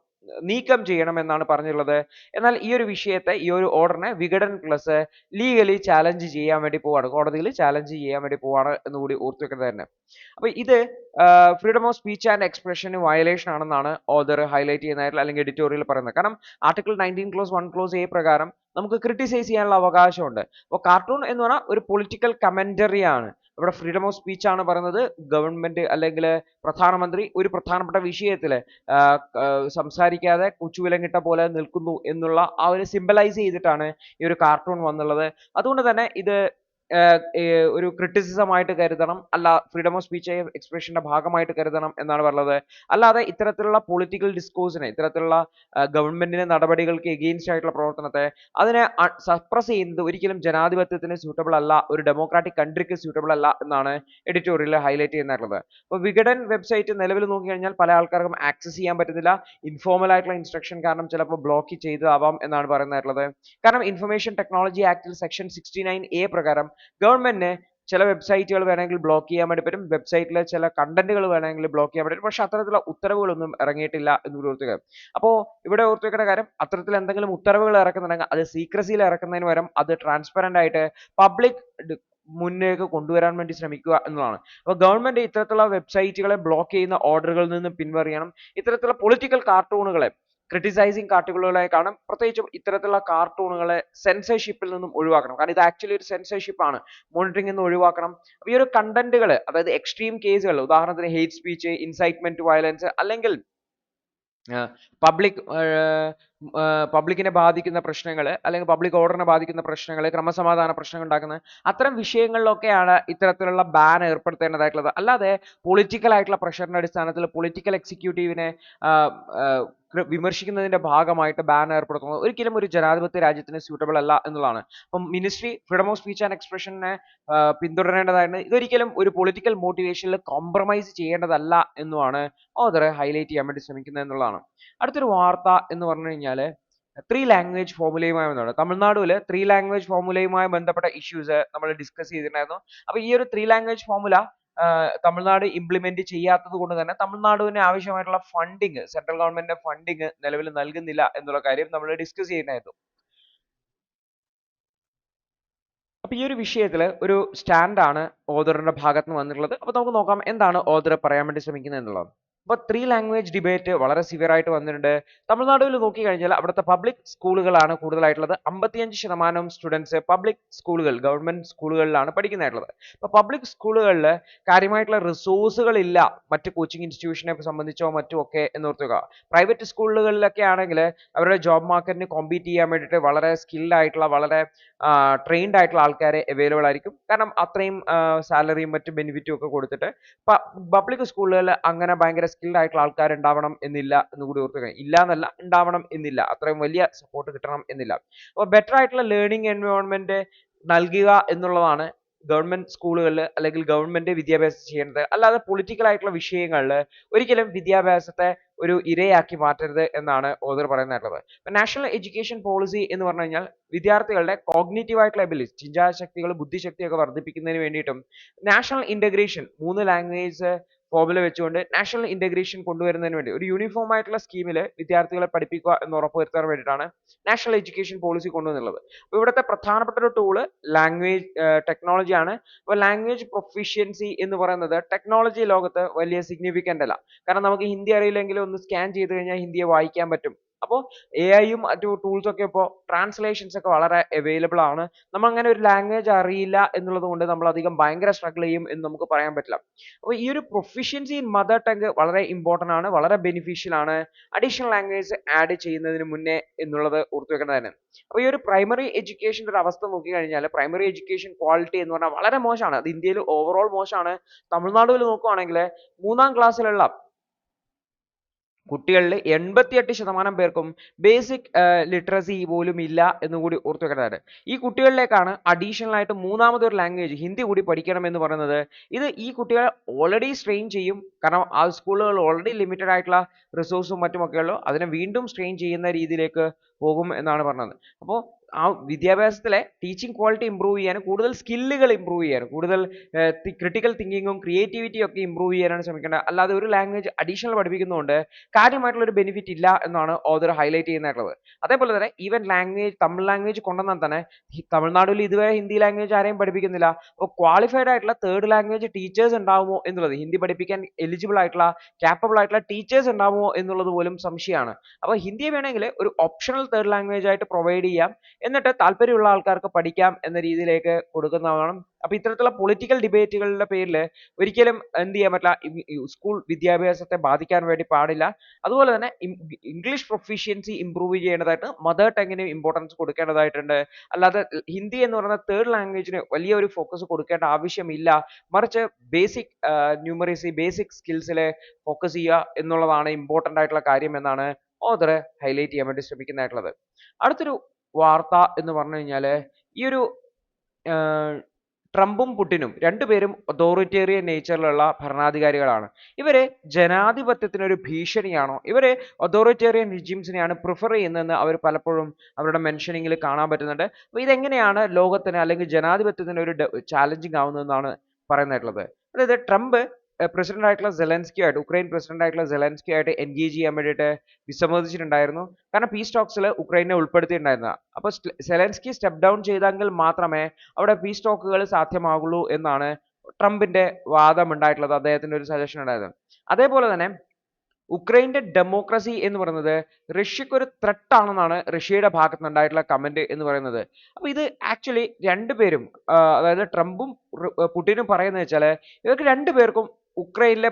നീക്കം ചെയ്യണമെന്നാണ് പറഞ്ഞിട്ടുള്ളത്. എന്നാൽ ഈ ഒരു വിഷയത്തെ, ഈ ഒരു ഓർഡറിനെ വിഘടൻ പ്ലസ് ലീഗലി ചാലഞ്ച് ചെയ്യാൻ വേണ്ടി പോവാണ്, കോടതിയിൽ ചാലഞ്ച് ചെയ്യാൻ വേണ്ടി പോവാണ് എന്നുകൂടി ഓർത്തു വെക്കുന്നത് തന്നെ. അപ്പൊ ഇത് ഫ്രീഡം ഓഫ് സ്പീച്ച് ആൻഡ് എക്സ്പ്രഷന് വയലേഷൻ ആണെന്നാണ് ഓദർ ഹൈലൈറ്റ് ചെയ്യുന്നതായിട്ടുള്ള അല്ലെങ്കിൽ എഡിറ്റോറിയൽ പറയുന്നത്. കാരണം ആർട്ടിക്കിൾ 19 clause 1 clause A പ്രകാരം നമുക്ക് ക്രിട്ടിസൈസ് ചെയ്യാനുള്ള അവകാശമുണ്ട്. അപ്പോൾ കാർട്ടൂൺ എന്ന് പറഞ്ഞാൽ ഒരു പൊളിറ്റിക്കൽ കമന്ററി ആണ്. ഇവിടെ ഫ്രീഡം ഓഫ് സ്പീച്ച് ആണ് പറയുന്നത്. ഗവൺമെന്റ് അല്ലെങ്കിൽ പ്രധാനമന്ത്രി ഒരു പ്രധാനപ്പെട്ട വിഷയത്തിൽ സംസാരിക്കാതെ കൊച്ചുവിലങ്ങിട്ട പോലെ നിൽക്കുന്നു എന്നുള്ള ആ ഒരു സിംബലൈസ് ചെയ്തിട്ടാണ് ഈ ഒരു കാർട്ടൂൺ വന്നുള്ളത്. അതുകൊണ്ട് തന്നെ ഇത് ഒരു ക്രിറ്റിസിസം ആയിട്ട് കരുതണം, അല്ല ഫ്രീഡം ഓഫ് സ്പീച്ച് എക്സ്പ്രഷന്റെ ഭാഗമായിട്ട് കരുതണം എന്നാണ് പറഞ്ഞത്. അല്ലാതെ ഇത്തരത്തിലുള്ള പൊളിറ്റിക്കൽ ഡിസ്കോഴ്സിനെ, ഇത്തരത്തിലുള്ള ഗവൺമെന്റിന്റെ നടപടികൾക്ക് എഗെയിൻസ്റ്റ് ആയിട്ടുള്ള പ്രവർത്തനത്തെ അതിനെ സപ്രസ് ചെയ്യുന്നത് ഒരിക്കലും ജനാധിപത്യത്തിന് സ്യൂട്ടബിൾ അല്ല, ഒരു ഡെമോക്രാറ്റിക് കൺട്രിക്ക് സ്യൂട്ടബിൾ അല്ല എന്നാണ് എഡിറ്റോറിയൽ ഹൈലൈറ്റ് ചെയ്യുന്നത്. അപ്പോൾ വിഘടൻ വെബ്സൈറ്റ് നിലവിൽ നോക്കിക്കഴിഞ്ഞാൽ പല ആൾക്കാർക്കും ആക്സസ് ചെയ്യാൻ പറ്റുന്നില്ല. ഇൻഫോർമൽ ആയിട്ടുള്ള ഇൻസ്ട്രക്ഷൻ കാരണം ചിലപ്പോൾ ബ്ലോക്ക് ചെയ്തതാവാം എന്നാണ് പറയുന്നത്. കാരണം ഇൻഫർമേഷൻ ടെക്നോളജി ആക്ടിൽ സെക്ഷൻ 69A പ്രകാരം ഗവൺമെന്റിന് ചില വെബ്സൈറ്റുകൾ വേണമെങ്കിൽ ബ്ലോക്ക് ചെയ്യാൻ വേണ്ടി പറ്റും, വെബ്സൈറ്റിലെ ചില കണ്ടന്റുകൾ വേണമെങ്കിൽ ബ്ലോക്ക് ചെയ്യാൻ പറ്റും. പക്ഷെ അത്തരത്തിലുള്ള ഉത്തരവുകളൊന്നും ഇറങ്ങിയിട്ടില്ല എന്ന് ഓർത്തുക. അപ്പോൾ ഇവിടെ ഓർത്തു വെക്കേണ്ട കാര്യം, അത്തരത്തിൽ എന്തെങ്കിലും ഉത്തരവുകൾ ഇറക്കുന്നുണ്ടെങ്കിൽ അത് സീക്രസിയിൽ ഇറക്കുന്നതിന് പകരം അത് ട്രാൻസ്പെറന്റ് ആയിട്ട് പബ്ലിക് മുന്നിലേക്ക് കൊണ്ടുവരാൻ വേണ്ടി ശ്രമിക്കുക എന്നതാണ്. അപ്പോൾ ഗവൺമെന്റ് ഇത്തരത്തിലുള്ള വെബ്സൈറ്റുകളെ ബ്ലോക്ക് ചെയ്യുന്ന ഓർഡറുകളിൽ നിന്ന് പിൻവലിയണം. ഇത്തരത്തിലുള്ള പൊളിറ്റിക്കൽ കാർട്ടൂണുകളെ, ക്രിട്ടിസൈസിങ് കാർട്ടൂണുകളെ കാണും, പ്രത്യേകിച്ചും ഇത്തരത്തിലുള്ള കാർട്ടൂണുകളെ സെൻസർഷിപ്പിൽ നിന്നും ഒഴിവാക്കണം. കാരണം ഇത് ആക്ച്വലി ഒരു സെൻസർഷിപ്പ് ആണ്, മോണിറ്ററിംഗ് നിന്ന് ഒഴിവാക്കണം. അപ്പോൾ ഈ ഒരു കണ്ടന്റുകൾ, അതായത് എക്സ്ട്രീം കേസുകൾ, ഉദാഹരണത്തിന് hate speech, incitement to violence, അല്ലെങ്കിൽ പബ്ലിക്കിനെ ബാധിക്കുന്ന പ്രശ്നങ്ങൾ, അല്ലെങ്കിൽ പബ്ലിക് ഓർഡറിനെ ബാധിക്കുന്ന പ്രശ്നങ്ങൾ, ക്രമസമാധാന പ്രശ്നങ്ങൾ ഉണ്ടാക്കുന്ന അത്തരം വിഷയങ്ങളിലൊക്കെയാണ് ഇത്തരത്തിലുള്ള ബാൻ ഏർപ്പെടുത്തേണ്ടതായിട്ടുള്ളത്. അല്ലാതെ പൊളിറ്റിക്കൽ ആയിട്ടുള്ള പ്രഷറിന്റെ അടിസ്ഥാനത്തിൽ പൊളിറ്റിക്കൽ എക്സിക്യൂട്ടീവിനെ വിമർശിക്കുന്നതിന്റെ ഭാഗമായിട്ട് ബാൻ ഏർപ്പെടുത്തുന്നത് ഒരിക്കലും ഒരു ജനാധിപത്യ രാജ്യത്തിന് സ്യൂട്ടബിൾ അല്ല എന്നുള്ളതാണ്. അപ്പം ministry freedom of speech and എക്സ്പ്രഷനെ പിന്തുടരേണ്ടതായിട്ട് ഇതൊരിക്കലും ഒരു പൊളിറ്റിക്കൽ മോട്ടിവേഷനിൽ കോംപ്രമൈസ് ചെയ്യേണ്ടതല്ല എന്നുമാണ് ഓദർ ഹൈലൈറ്റ് ചെയ്യാൻ വേണ്ടി ശ്രമിക്കുന്നത് എന്നുള്ളതാണ്. അടുത്തൊരു വാർത്ത എന്ന് പറഞ്ഞു കഴിഞ്ഞാൽ 3 ലാംഗ്വേജ് ഫോർമുലയുമായി ബന്ധപ്പെട്ട് തമിഴ്നാടുവിൽ 3 ലാംഗ്വേജ് ഫോർമുലയുമായി ബന്ധപ്പെട്ട ഇഷ്യൂസ് നമ്മൾ ഡിസ്കസ് ചെയ്തിട്ടുണ്ടായിരുന്നു. അപ്പോൾ ഈ ഒരു 3 ലാംഗ്വേജ് ഫോർമുല തമിഴ്നാട് ഇംപ്ലിമെന്റ് ചെയ്യാത്തത് കൊണ്ട് തന്നെ തമിഴ്നാടിന് ആവശ്യമായിട്ടുള്ള ഫണ്ടിങ്, സെൻട്രൽ ഗവൺമെന്റിന്റെ ഫണ്ടിങ് നിലവിൽ നൽകുന്നില്ല എന്നുള്ള കാര്യം നമ്മൾ ഡിസ്കസ് ചെയ്യുന്നതായിരുന്നു. അപ്പൊ ഈ ഒരു വിഷയത്തിൽ ഒരു സ്റ്റാൻഡാണ് ഓദറിന്റെ ഭാഗത്ത് നിന്ന് വന്നിട്ടുള്ളത്. അപ്പൊ നമുക്ക് നോക്കാം എന്താണ് ഓദർ പറയാൻ വേണ്ടി ശ്രമിക്കുന്നത് എന്നുള്ളത്. അപ്പോൾ 3 ലാംഗ്വേജ് ഡിബേറ്റ് വളരെ സിവിയർ ആയിട്ട് വന്നിട്ടുണ്ട്. തമിഴ്നാടുവിൽ നോക്കിക്കഴിഞ്ഞാൽ അവിടുത്തെ പബ്ലിക് സ്കൂളുകളാണ് കൂടുതലായിട്ടുള്ളത്. 55% സ്റ്റുഡൻസ് പബ്ലിക് സ്കൂളുകൾ, ഗവൺമെന്റ് സ്കൂളുകളിലാണ് പഠിക്കുന്നതായിട്ടുള്ളത്. അപ്പോൾ പബ്ലിക് സ്കൂളുകളിൽ കാര്യമായിട്ടുള്ള റിസോഴ്സുകൾ ഇല്ല, മറ്റ് കോച്ചിങ് ഇൻസ്റ്റിറ്റ്യൂഷനെ സംബന്ധിച്ചോ മറ്റോ ഒക്കെ എന്ന് ഓർത്തുക. പ്രൈവറ്റ് സ്കൂളുകളിലൊക്കെ ആണെങ്കിൽ അവരുടെ ജോബ് മാർക്കറ്റിന് കോമ്പീറ്റ് ചെയ്യാൻ വേണ്ടിയിട്ട് വളരെ സ്കിൽഡ് ആയിട്ടുള്ള, വളരെ ട്രെയിൻഡ് ആയിട്ടുള്ള ആൾക്കാരെ അവൈലബിൾ ആയിരിക്കും. കാരണം അത്രയും സാലറിയും മറ്റ് ബെനിഫിറ്റും ഒക്കെ കൊടുത്തിട്ട്. പബ്ലിക് സ്കൂളുകളിൽ അങ്ങനെ ഭയങ്കര സ്കിൽഡ് ആയിട്ടുള്ള ആൾക്കാർ ഉണ്ടാവണം എന്നില്ല എന്ന് കൂടി ഓർത്തുക. ഇല്ല എന്നല്ല, ഉണ്ടാവണം എന്നില്ല, അത്രയും വലിയ സപ്പോർട്ട് കിട്ടണം എന്നില്ല. അപ്പോൾ ബെറ്റർ ആയിട്ടുള്ള ലേണിംഗ് എൻവയോൺമെന്റ് നൽകുക എന്നുള്ളതാണ് ഗവൺമെന്റ് സ്കൂളുകളിൽ അല്ലെങ്കിൽ ഗവൺമെന്റ് വിദ്യാഭ്യാസം ചെയ്യേണ്ടത്. അല്ലാതെ പൊളിറ്റിക്കൽ ആയിട്ടുള്ള വിഷയങ്ങളിൽ ഒരിക്കലും വിദ്യാഭ്യാസത്തെ ഒരു ഇരയാക്കി മാറ്റരുത് എന്നാണ് ഓദർ പറയുന്നത്. നാഷണൽ എഡ്യൂക്കേഷൻ പോളിസി എന്ന് പറഞ്ഞു കഴിഞ്ഞാൽ വിദ്യാർത്ഥികളുടെ കോഗ്നിറ്റീവ് ആയിട്ടുള്ള എബിലിറ്റി, ചിന്താശക്തികൾ, ബുദ്ധിശക്തിയൊക്കെ വർദ്ധിപ്പിക്കുന്നതിന് വേണ്ടിയിട്ടും നാഷണൽ ഇന്റഗ്രേഷൻ, 3 ലാംഗ്വേജ് ഫോർമുല വെച്ചുകൊണ്ട് നാഷണൽ ഇന്റഗ്രേഷൻ കൊണ്ടുവരുന്നതിന് വേണ്ടി ഒരു യൂണിഫോം ആയിട്ടുള്ള സ്കീമിൽ വിദ്യാർത്ഥികളെ പഠിപ്പിക്കുക എന്ന് ഉറപ്പുവരുത്താൻ വേണ്ടിയിട്ടാണ് നാഷണൽ എഡ്യൂക്കേഷൻ പോളിസി കൊണ്ടുവന്നുള്ളത്. അപ്പോൾ ഇവിടുത്തെ പ്രധാനപ്പെട്ട ഒരു ടൂള് ലാംഗ്വേജ് ടെക്നോളജി ആണ്. അപ്പോൾ ലാംഗ്വേജ് പ്രൊഫിഷ്യൻസി എന്ന് പറയുന്നത് ടെക്നോളജി ലോകത്ത് വലിയ സിഗ്നിഫിക്കന്റ് അല്ല. കാരണം നമുക്ക് ഹിന്ദി അറിയില്ലെങ്കിലും ഒന്ന് സ്കാൻ ചെയ്ത് കഴിഞ്ഞാൽ ഹിന്ദിയെ വായിക്കാൻ പറ്റും. അപ്പോൾ AI മറ്റു ടൂൾസ് ഒക്കെ ഇപ്പോൾ ട്രാൻസ്ലേഷൻസ് ഒക്കെ വളരെ അവൈലബിൾ ആണ്. നമ്മൾ അങ്ങനെ ഒരു ലാംഗ്വേജ് അറിയില്ല എന്നുള്ളത് കൊണ്ട് നമ്മൾ അധികം ഭയങ്കര സ്ട്രഗിൾ ചെയ്യും എന്ന് നമുക്ക് പറയാൻ പറ്റില്ല. അപ്പോൾ ഈ ഒരു പ്രൊഫിഷ്യൻസി ഇൻ മദർ ടങ് വളരെ ഇമ്പോർട്ടന്റ് ആണ്, വളരെ ബെനിഫിഷ്യൽ ആണ് അഡീഷണൽ ലാംഗ്വേജ് ആഡ് ചെയ്യുന്നതിന് മുന്നേ എന്നുള്ളത് ഓർത്തു വെക്കേണ്ടതാണ്. അപ്പോൾ ഈ ഒരു പ്രൈമറി എഡ്യൂക്കേഷൻ്റെ ഒരു അവസ്ഥ നോക്കിക്കഴിഞ്ഞാൽ പ്രൈമറി എഡ്യൂക്കേഷൻ ക്വാളിറ്റി എന്ന് പറഞ്ഞാൽ വളരെ മോശമാണ്. അത് ഇന്ത്യയിൽ ഓവറോൾ മോശമാണ്. തമിഴ്നാടുവിൽ നോക്കുകയാണെങ്കിൽ 3-ാം ക്ലാസ്സിലുള്ള കുട്ടികളിൽ 88% പേർക്കും ബേസിക് ലിറ്ററസി പോലും ഇല്ല എന്ന് കൂടി ഓർത്തു വെക്കേണ്ടതാണ്. ഈ കുട്ടികളിലേക്കാണ് അഡീഷണൽ ആയിട്ട് മൂന്നാമതൊരു ലാംഗ്വേജ് ഹിന്ദി കൂടി പഠിക്കണം എന്ന് പറയുന്നത്. ഇത് ഈ കുട്ടികളെ ഓൾറെഡി സ്ട്രെയിൻ ചെയ്യും. കാരണം ആ സ്കൂളുകൾ ഓൾറെഡി ലിമിറ്റഡ് ആയിട്ടുള്ള റിസോഴ്സും മറ്റുമൊക്കെ ഉള്ളൂ. അതിനെ വീണ്ടും സ്ട്രെയിൻ ചെയ്യുന്ന രീതിയിലേക്ക് പോകും എന്നാണ് പറഞ്ഞത്. അപ്പോൾ ആ വിദ്യാഭ്യാസത്തിലെ ടീച്ചിങ് ക്വാളിറ്റി ഇമ്പ്രൂവ് ചെയ്യാനും കൂടുതൽ സ്കില്ലുകൾ ഇമ്പ്രൂവ് ചെയ്യാനും കൂടുതൽ ക്രിട്ടിക്കൽ തിങ്കിങ്ങും ക്രിയേറ്റിവിറ്റിയും ഒക്കെ ഇമ്പ്രൂവ് ചെയ്യാനാണ് ശ്രമിക്കേണ്ടത്. അല്ലാതെ ഒരു ലാംഗ്വേജ് അഡീഷണൽ പഠിപ്പിക്കുന്നതുകൊണ്ട് കാര്യമായിട്ടുള്ള ഒരു ബെനിഫിറ്റ് ഇല്ല എന്നാണ് ഓഥർ ഹൈലൈറ്റ് ചെയ്യുന്നതായിട്ടുള്ളത്. അതേപോലെ തന്നെ ഈവൻ ലാംഗ്വേജ് തമിഴ് ലാംഗ്വേജ് കൊണ്ടുവന്നാൽ തന്നെ തമിഴ്നാട്ടിൽ ഇതുവരെ ഹിന്ദി ലാംഗ്വേജ് ആരെയും പഠിപ്പിക്കുന്നില്ല. അപ്പോൾ ക്വാളിഫൈഡ് ആയിട്ടുള്ള തേർഡ് ലാംഗ്വേജ് ടീച്ചേഴ്സ് ഉണ്ടാവുമോ എന്നുള്ളത്, ഹിന്ദി പഠിപ്പിക്കാൻ എലിജിബിൾ ആയിട്ടുള്ള കാപ്പബിൾ ആയിട്ടുള്ള ടീച്ചേഴ്സ് ഉണ്ടാവുമോ എന്നുള്ളത് പോലും സംശയമാണ്. അപ്പോൾ ഹിന്ദി വേണമെങ്കിൽ ഒരു ഓപ്ഷണൽ തേർഡ് ലാംഗ്വേജ് ആയിട്ട് പ്രൊവൈഡ് ചെയ്യാം, എന്നിട്ട് താല്പര്യമുള്ള ആൾക്കാർക്ക് പഠിക്കാം എന്ന രീതിയിലേക്ക് കൊടുക്കുന്നതാണ്. അപ്പോൾ ഇത്തരത്തിലുള്ള പൊളിറ്റിക്കൽ ഡിബേറ്റുകളുടെ പേരിൽ ഒരിക്കലും എന്ത് ചെയ്യാൻ പറ്റില്ല, സ്കൂൾ വിദ്യാഭ്യാസത്തെ ബാധിക്കാൻ വേണ്ടി പാടില്ല. അതുപോലെ തന്നെ ഇംഗ്ലീഷ് പ്രൊഫിഷ്യൻസി ഇംപ്രൂവ് ചെയ്യേണ്ടതായിട്ട് മദർ ടങ്ങിന് ഇമ്പോർട്ടൻസ് കൊടുക്കേണ്ടതായിട്ടുണ്ട്. അല്ലാതെ ഹിന്ദി എന്ന് പറയുന്ന തേർഡ് ലാംഗ്വേജിന് വലിയ ഒരു ഫോക്കസ് കൊടുക്കേണ്ട ആവശ്യമില്ല. മറിച്ച് ബേസിക് ന്യൂമറസി ബേസിക് സ്കിൽസിൽ ഫോക്കസ് ചെയ്യുക എന്നുള്ളതാണ് ഇമ്പോർട്ടൻ്റ് ആയിട്ടുള്ള കാര്യം എന്നാണ് ഓഥർ ഹൈലൈറ്റ് ചെയ്യാൻ വേണ്ടി ശ്രമിക്കുന്നതായിട്ടുള്ളത്. അടുത്തൊരു വാർത്ത എന്ന് പറഞ്ഞു കഴിഞ്ഞാൽ ഈ ഒരു ട്രംപും പുടിനും രണ്ടുപേരും അതോറിറ്റേറിയൻ നേച്ചറിലുള്ള ഭരണാധികാരികളാണ്. ഇവര് ജനാധിപത്യത്തിനൊരു ഭീഷണിയാണോ, ഇവര് അതോറിറ്റേറിയൻ റിജിംസിനെയാണ് പ്രിഫർ ചെയ്യുന്നതെന്ന് അവർ പലപ്പോഴും അവരുടെ മെൻഷനിങ്ങിൽ കാണാൻ പറ്റുന്നുണ്ട്. അപ്പോൾ ഇതെങ്ങനെയാണ് ലോകത്തിന് അല്ലെങ്കിൽ ജനാധിപത്യത്തിന് ഒരു ചാലഞ്ചിങ് ആവുന്നതെന്നാണ് പറയുന്നതായിട്ടുള്ളത്. അതായത് ട്രംപ് പ്രസിഡന്റ് ആയിട്ടുള്ള സെലൻസ്കിയായിട്ട് ഉക്രൈൻ പ്രസിഡന്റ് ആയിട്ടുള്ള സെലൻസ്കിയായിട്ട് എൻഗേജ് ചെയ്യാൻ വേണ്ടിയിട്ട് വിസമ്മതിച്ചിട്ടുണ്ടായിരുന്നു. കാരണം പീസ് ടോക്സിൽ ഉക്രൈനെ ഉൾപ്പെടുത്തിയിട്ടുണ്ടായിരുന്നത്. അപ്പോൾ സെലൻസ്കി സ്റ്റെപ്പ് ഡൗൺ ചെയ്തെങ്കിൽ മാത്രമേ അവിടെ പീസ് ടോക്കുകൾ സാധ്യമാകുള്ളൂ എന്നാണ് ട്രംപിന്റെ വാദം ഉണ്ടായിട്ടുള്ളത്, അദ്ദേഹത്തിന്റെ ഒരു സജഷൻ ഉണ്ടായത്. അതേപോലെ തന്നെ ഉക്രൈന്റെ ഡെമോക്രസി എന്ന് പറയുന്നത് റഷ്യക്ക് ഒരു ത്രെട്ട് ആണെന്നാണ് റഷ്യയുടെ ഭാഗത്ത് നിന്നുണ്ടായിട്ടുള്ള കമന്റ് എന്ന് പറയുന്നത്. അപ്പൊ ഇത് ആക്ച്വലി രണ്ടുപേരും അതായത് ട്രംപും പുടിനും പറയുന്നത് വെച്ചാൽ ഇവർക്ക് രണ്ടുപേർക്കും ഉക്രൈനിലെ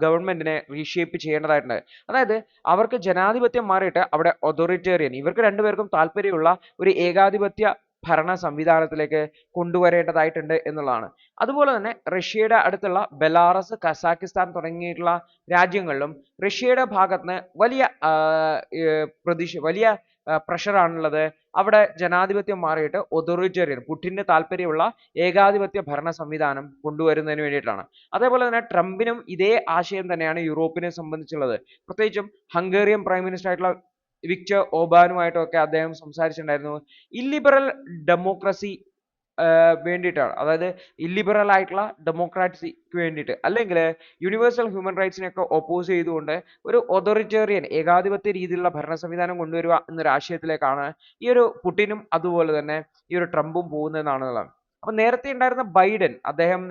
ഗവൺമെന്റിനെ റീഷേപ്പ് ചെയ്യേണ്ടതായിട്ടുണ്ട്. അതായത് അവർക്ക് ജനാധിപത്യം മാറിയിട്ട് അവിടെ അതോറിറ്റേറിയൻ, ഇവർക്ക് രണ്ടുപേർക്കും താല്പര്യമുള്ള ഒരു ഏകാധിപത്യ ഭരണ സംവിധാനത്തിലേക്ക് കൊണ്ടുവരേണ്ടതായിട്ടുണ്ട് എന്നുള്ളതാണ്. അതുപോലെ തന്നെ റഷ്യയുടെ അടുത്തുള്ള ബെലാറസ്, കസാക്കിസ്ഥാൻ തുടങ്ങിയിട്ടുള്ള രാജ്യങ്ങളിലും റഷ്യയുടെ ഭാഗത്തുനിന്ന് വലിയ പ്രഷറാണുള്ളത്. അവിടെ ജനാധിപത്യം മാറിയിട്ട് ഒതോറിറ്റേറിയൻ, പുടിന് താല്പര്യമുള്ള ഏകാധിപത്യ ഭരണ സംവിധാനം കൊണ്ടുവരുന്നതിന് വേണ്ടിയിട്ടാണ്. അതേപോലെ തന്നെ ട്രംപിനും ഇതേ ആശയം തന്നെയാണ് യൂറോപ്പിനെ സംബന്ധിച്ചുള്ളത്. പ്രത്യേകിച്ചും ഹംഗേറിയൻ പ്രൈം മിനിസ്റ്റർ ആയിട്ടുള്ള വിക്ടർ ഓർബാനുമായിട്ടൊക്കെ അദ്ദേഹം സംസാരിച്ചിട്ടുണ്ടായിരുന്നു. ഇല്ലിബറൽ ഡെമോക്രസി വേണ്ടിയിട്ടാണ്, അതായത് ഇല്ലിബറൽ ആയിട്ടുള്ള ഡെമോക്രാസിക്ക് വേണ്ടിയിട്ട്, അല്ലെങ്കിൽ യൂണിവേഴ്സൽ ഹ്യൂമൻ റൈറ്റ്സിനെയൊക്കെ ഒപ്പോസ് ചെയ്തുകൊണ്ട് ഒരു ഒതോറിറ്റേറിയൻ ഏകാധിപത്യ രീതിയിലുള്ള ഭരണ സംവിധാനം കൊണ്ടുവരിക എന്നൊരു ആശയത്തിലേക്കാണ് ഈ ഒരു പുടിനും അതുപോലെ തന്നെ ഈ ഒരു ട്രംപും പോകുന്നതെന്നാണുള്ളത്. അപ്പൊ നേരത്തെ ഉണ്ടായിരുന്ന ബൈഡൻ, അദ്ദേഹം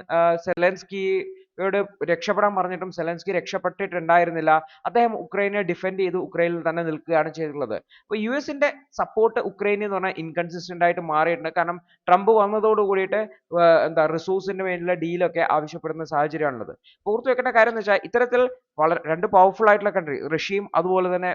സെലൻസ്കിയോട് രക്ഷപ്പെടാൻ പറഞ്ഞിട്ടും സെലൻസ്കി രക്ഷപ്പെട്ടിട്ടുണ്ടായിരുന്നില്ല. അദ്ദേഹം ഉക്രൈനെ ഡിഫെൻഡ് ചെയ്ത് ഉക്രൈനിൽ തന്നെ നിൽക്കുകയാണ് ചെയ്തിട്ടുള്ളത്. അപ്പോൾ യു എസിന്റെ സപ്പോർട്ട് ഉക്രൈനിൽ എന്ന് പറഞ്ഞാൽ ഇൻകൺസിസ്റ്റന്റ് ആയിട്ട് മാറിയിട്ടുണ്ട്. കാരണം ട്രംപ് വന്നതോട് കൂടിയിട്ട് റിസോഴ്സിന് വേണ്ടിയുള്ള ഡീലൊക്കെ ആവശ്യപ്പെടുന്ന സാഹചര്യമാണുള്ളത്. ഓർത്തു വെക്കേണ്ട കാര്യം എന്ന് വെച്ചാൽ ഇത്തരത്തിൽ രണ്ട് പവർഫുൾ ആയിട്ടുള്ള കൺട്രി റഷ്യയും അതുപോലെ തന്നെ